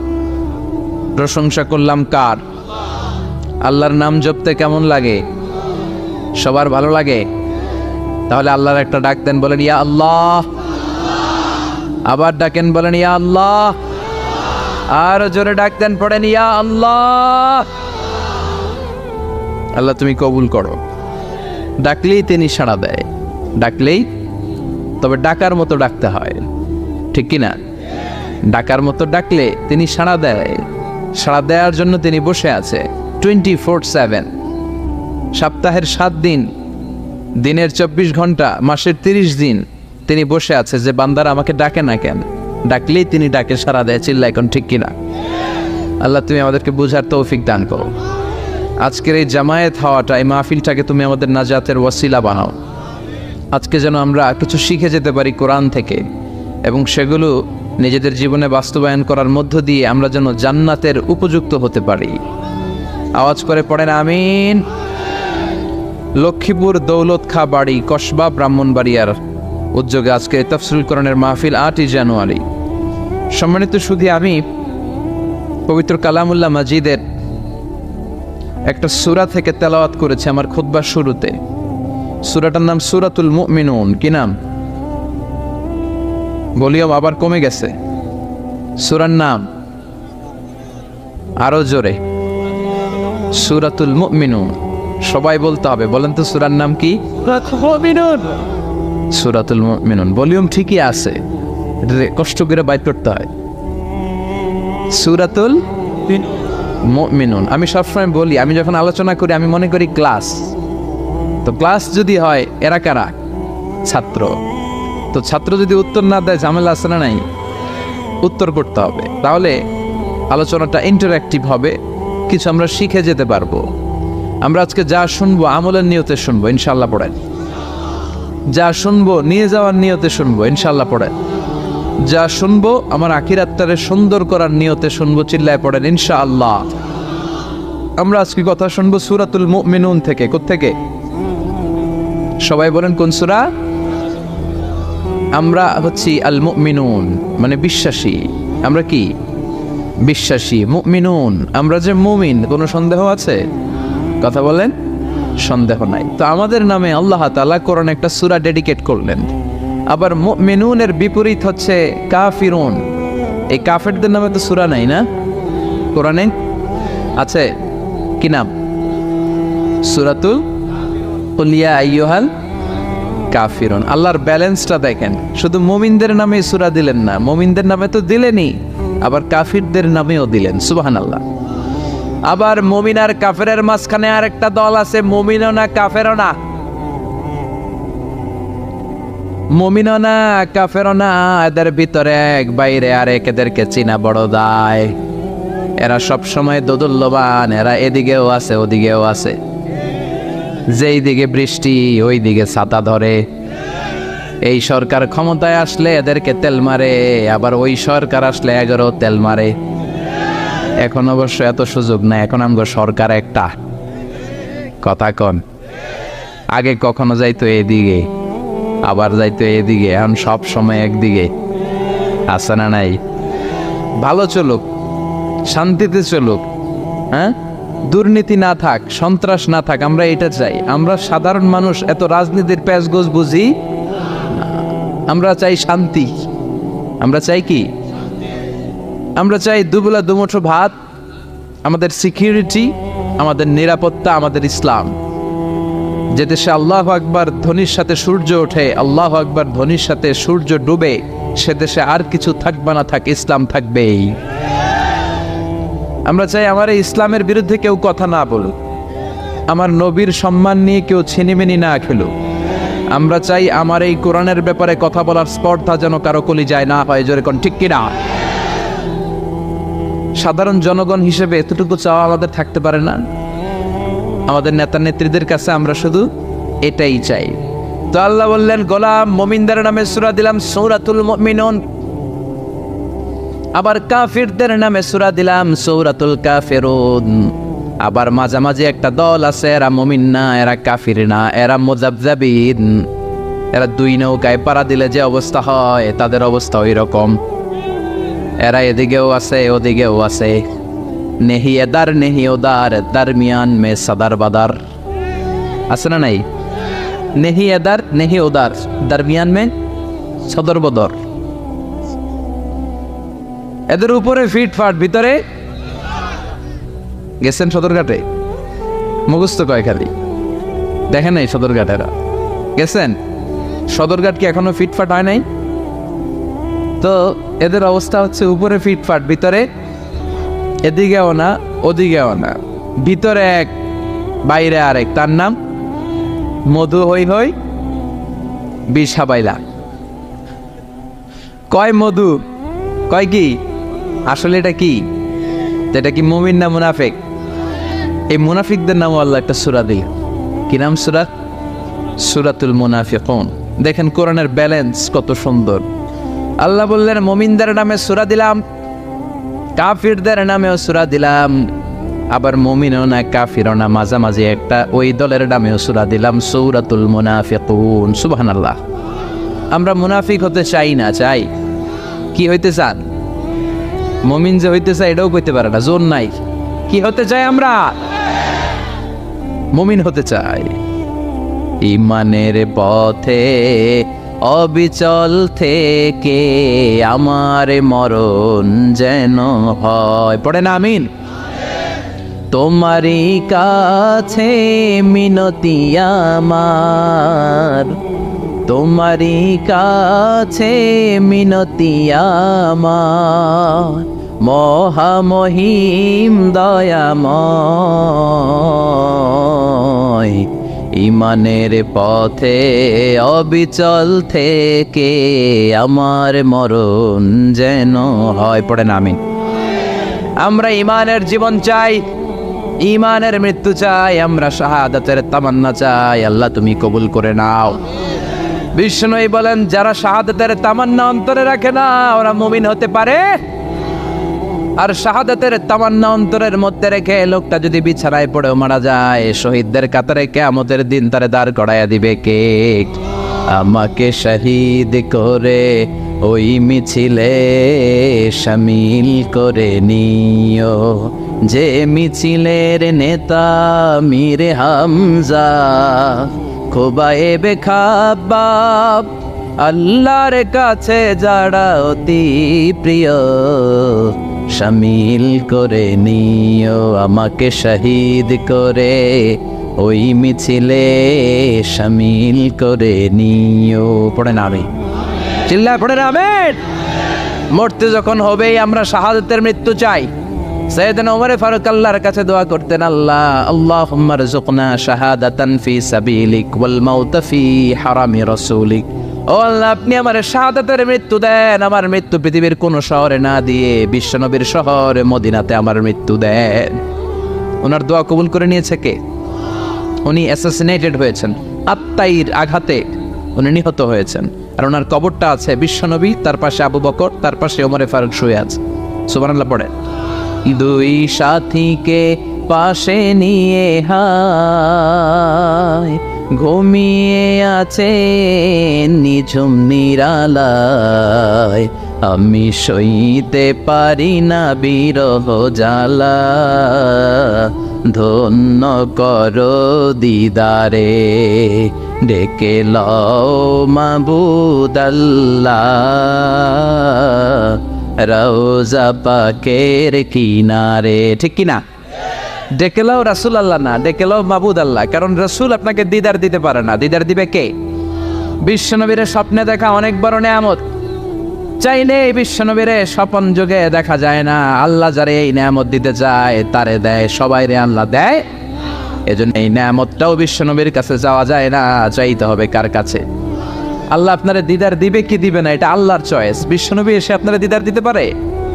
প্রশংসা করলাম কার? আল্লাহর নাম জপতে কেমন লাগে? সবার ভালো লাগে? তাহলে আল্লাহর একটা ডাক দেন, বলেন ইয়া আল্লাহ। আবার ডাকেন, বলেন ইয়া আল্লাহ। আর জোরে ডাক দেন, পড়েন ইয়া আল্লাহ। আল্লাহ তুমি কবুল করো। ডাকলেই তিনি সাড়া দেয়, ডাকলেই, তবে ডাকার মতো ডাকতে হয়, ঠিক কিনা? ডাকার মতো ডাকলে তিনি সাড়া দেয়। সাড়া দেওয়ার জন্য তিনি বসে আছে 24/7, সপ্তাহের 7 দিন, দিনের 24 ঘন্টা, মাসের 30 দিন তিনি বসে আছে যে বান্দারা আমাকে ডাকে না কেন? ডাকলেই তিনি ডাকে সাড়া দেয়, চিল্লায় এখন ঠিক কিনা? আল্লাহ তুমি আমাদেরকে বুঝার তৌফিক দান করো। আজকের এই জামায়াত হওয়াটা, এই মাহফিলটাকে তুমি আমাদের নাজাতের ওয়াসিলা বানাও। আজকে যেন আমরা কিছু শিখে যেতে পারি কোরআন থেকে, এবং সেগুলো নিজেদের জীবনে বাস্তবায়ন করার মধ্য দিয়ে আমরা যেন জান্নাতের উপযুক্ত হতে পারি। আওয়াজ করে পড়েন আমিন। লক্ষ্মীপুর দৌলত খা বাড়ি কসবা ব্রাহ্মণবাড়িয়ার উদ্যোগে আজকে তাফসীরুল কোরআনের মাহফিল 8ই জানুয়ারি। সম্মানিত শুধু আমি পবিত্র কালামুল্লাহ মাজিদের একটা সূরা থেকে তেলাওয়াত করেছি আমার খুতবার শুরুতে। সূরাটার নাম সূরাতুল মুমিনুন। কি নাম? ভলিউম আবার কমে গেছে। সূরার নাম আরো জোরে, সূরাতুল মুমিনুন। সবাই বলতে হবে, বলেন তো সূরার নাম কি? সূরাতুল মুমিনুন। ভলিউম ঠিকই আছে, কষ্ট করে বাইর করতে হয়। সূরাতুল মুমিনুন। আমি সবসময় বলি, আমি যখন আলোচনা করি আমি মনে করি ক্লাস, তো ক্লাস যদি হয় এরা কারা? ছাত্র। তো ছাত্র যদি উত্তর না দেয় ঝামেলা আছে না নাই? উত্তর করতে হবে, তাহলে আলোচনাটা ইন্টারঅ্যাক্টিভ হবে, কিছু আমরা শিখে যেতে পারবো। আমরা আজকে যা শুনবো আমলের নিয়তে শুনবো, ইনশাআল্লাহ পড়েন। যা শুনবো নিয়ে যাওয়ার নিয়তে শুনবো, ইনশাআল্লাহ পড়েন। যা শুনবো আমার আখিরাতটারে সুন্দর করার নিয়তে শুনবো, চিল্লায় পড়েন ইনশাআল্লাহ। আমরা আজকে কথা শুনবো সূরাতুল মুমিনুন থেকে। কোত্থেকে? সবাই বলেন কোন সূরা? আমরা হচ্ছি আল মুমিনুন, মানে বিশ্বাসী। আমরা কি? বিশ্বাসী। মুমিনুন, আমরা যে মুমিন, কোনো সন্দেহ আছে? কথা বলেন, সন্দেহ নাই। তো আমাদের নামে আল্লাহ তাআলা কোরআনে একটা সূরা ডেডিকেট করলেন। আবার মুমিনুনের বিপরীত হচ্ছে কাফিরুন। এই কাফেরদের নামে তো সূরা নাই না কোরআনে? আছে। কি নাম? সূরাতুল কুল ইয়া আইয়ুহাল কাফিরুন। আল্লাহর ব্যালেন্সটা দেখেন, শুধু মুমিনদের নামে সূরা দিলেন না, মুমিনদের নামে তো দিলেনই, আবার কাফিরদের নামেও দিলেন, সুবহানাল্লাহ। আবার মুমিন আর কাফেরের মাঝখানে আর একটা দল আছে, মুমিনও না কাফেরও না, মুমিনও না কাফেরও না, এদের ভিতরে এক বাইরে আরেক, এদেরকে চিনা বড় দায়। এরা সব সময় দোদুল্যবান, এরা এদিকেও আছে ওদিকেও আছে, যেই দিকে বৃষ্টি ওই দিকে ছাতা ধরে। এই সরকার ক্ষমতায় আসলে এদেরকে তেল মারে, আবার ওই সরকার আসলে 11 তেল মারে। এখন অবশ্য এত সুযোগ নাই, এখন আমগো সরকার একটা, কথা কন। আগে কখনো যাইতো এদিকে, আবার যাইতো এদিকে, এখন সব সময় একদিকে, আছে না নাই? ভালো চলুক, শান্তিতে চলুক, হ্যাঁ, দুর্নীতি না থাক, সন্ত্রাস না থাক, আমরা এটা চাই। আমরা সাধারণ মানুষ এত রাজনীতির প্যাচগোছ বুঝি, আমরা চাই শান্তি। আমরা চাই কি? আমরা চাই দুবেলা দুমুঠো ভাত, আমাদের সিকিউরিটি, আমাদের নিরাপত্তা, আমাদের ইসলাম। যে দেশে আল্লাহু আকবার ধ্বনির সাথে সূর্য ওঠে, আল্লাহু আকবার ধ্বনির সাথে সূর্য ডুবে, সে দেশে আর কিছু থাকবে না থাক, ইসলাম থাকবেই। আমরা চাই আমার এই ইসলামের বিরুদ্ধে কেউ কথা না বলুক, আমার নবীর সম্মান নিয়ে কেউ ছিনিমিনি না খেলুক। আমরা চাই আমার এই কোরআনের ব্যাপারে কথা বলার স্পর্ধা যেন কারো কলিজায় না হয়, জোরে কোন ঠিক কিনা? সাধারণ জনগণ হিসেবে এতটুকু চাওয়া আমাদের থাকতে পারে না? আমাদের নেতা নেত্রীদের কাছে আমরা শুধু এটাই চাই। তো আল্লাহ বললেন, গোলাম মুমিনদের নামে সূরা দিলাম সূরাতুল মুমিনুন, আবার কাফিরদের নামে সূরা দিলাম সূরাতুল কাফিরুন। আবার মাঝামাঝি একটা দল আছে, এরা মুমিন না, এরা কাফির না, এরা মুযাবযাবিন। এরা দুই নৌকায় পাড়া দিলে যে অবস্থা হয়, তাদের অবস্থা ওই রকম। এরা এদিকেও আছে ওদিকেও আছে, নেহি এদার নেহি ওদার, দরমিয়ান মে সদার বাদার, আছে না নাই? নেহি এদার নেহি ওদার, দরমিয়ান মে সদর বদর। এদের উপরে ফিটফাট, ভিতরে গেছেন সদরঘাটে? মুখস্থ কয় খালি, দেখেন নাই সদরঘাটেরা গেছেন? সদরঘাট কি এখনো ফিটফাট হয় নাই? তো এদের অবস্থা হচ্ছে উপরে ফিটফাট, ভিতরে এদিকেও না ওদিকেও না, ভিতরে এক বাইরে আরেক। তার নাম মধু হই হই বিষ হাবাইলা। কয় মধু, কয় কি? আসলে এটা কি? এটা কি মুমিন না মুনাফিক? এই মুনাফিকদের নাম আল্লাহ একটা সূরা দিল। কি নাম সূরা? সূরাতুল মুনাফিকুন। দেখেন কোরআনের ব্যালেন্স কত সুন্দর। আল্লাহ বললেন মুমিনদের নামে সূরা দিলাম, কাফিরদের নামেও সূরা দিলাম। আবার মুমিনও না কাফিরও না, মাঝামাঝি একটা ওই দলের নামেও সূরা দিলাম সূরাতুল মুনাফিকুন। সুবহানাল্লাহ। আমরা মুনাফিক হতে চাই না, চাই কি হইতে চান? মুমিন যে হইতে চাই এটাও কইতে পারে না, জোর নাই। কি হতে চাই আমরা? মুমিন হতে চাই। ঈমানের পথে অবিচল থেকে আমার মরণ যেন হয়, পড়ে না আমিন। তোমারই কাছে মিনতি আমার, তোমারই কাছে মিনতি আমার, মহামহিম দয়াময়। ঈমানের পথে অবিচল থেকে আমার মরণ যেন হয়, পড়ে না আমিন। আমরা ঈমানের জীবন চাই, ঈমানের মৃত্যু চাই, আমরা শাহাদাতের তামান্না চাই। আল্লাহ তুমি কবুল করে নাও। বিষ্ণু বলেন, যারা শাহাদাতের তামান্না অন্তরে রাখে না ওরা মুমিন হতে পারে। আর শাহাদাতের তামান্না অন্তরের মধ্যে রেখে লোকটা যদি বিছানায় পড়েও মারা যায়, শহীদদের কাতারে কিয়ামতের দিন তারে দাঁড় করাইয়া দিবে কে? আমাকে শহীদ করে ওই মিছিলে শামিল করে নিও, যে মিছিলের নেতা মীর হামজা, খোবায়েবে খাব্বাব, আল্লাহর কাছে যারা অতি প্রিয়, শামিল করে নিও আমাকে শহীদ করে ওই মিছিলে শামিল করে নিও। পড়ে না আমি, চিল্লায় পড়ে না আমিন। মরতে যখন হবেই আমরা শাহাদাতের মৃত্যু চাই। সাইয়েদনা ওমর ফারুক আল্লাহর কাছে দোয়া করতেন, আল্লাহ আল্লাহুম্মা রযুকনা শাহাদাতান ফি সাবিলিক ওয়াল মাউতা ফি হারামি রাসূলিক। ও আল্লাহ, আপনি আমার শাহাদাতের মৃত্যু দেন, আমার মৃত্যু পৃথিবীর কোন শহরে না দিয়ে বিশ্বনবীর শহর মদিনাতে আমার মৃত্যু দেন। ওনার দোয়া কবুল করে নিয়েছে কে? উনি অ্যাসাসিনেটেড হয়েছেন, আত্মাইর আঘাতে উনি নিহত হয়েছেন। আর ওনার কবরটা আছে বিশ্বনবী, তার পাশে আবু বকর, তার পাশে ওমরে ফারুক শুয়ে আছে। সুবহানাল্লাহ পড়ে। দুই সাথীকে পাশে নিয়ে হায় ঘুমিয়ে আছে নিঝুম নিরালায়, আমি সইতে পারি না বিরহ জ্বালা, ধন্য করো দিদারে ডেকে লও মাবুদ আল্লাহ, রওজা পাকের কিনারে। ঠিক কিনা? ডেকে লও রাসূল আল্লাহ না, ডেকে লও মাবুদ আল্লাহ। কারণ রাসূল আপনাকে দিদার দিতে পারে না, দিদার দিবে কে? বিশ্বনবীর স্বপ্নে দেখা অনেক বড় নেয়ামত। চাইলে বিশ্বনবীরে স্বপন যুগে দেখা যায় না। আল্লাহ যারে এই নেয়ামত দিতে চায় তারে দেয়, সবাই রে আল্লাহ দেয়। এজন্য এই নেয়ামতটাও বিশ্বনবীর কাছে যাওয়া যায় না, চাইতে হবে কার কাছে? আল্লাহ আপনারে দিদার দিবে কি দিবে না, এটা আল্লাহর চয়েস। বিশ্বনবী এসে আপনারা দিদার দিতে পারে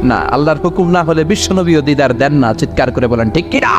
না? আল্লাহর হুকুম না হলে বিশ্বনবীও দিদার দেন না। চিৎকার করে বলেন ঠিক কিনা?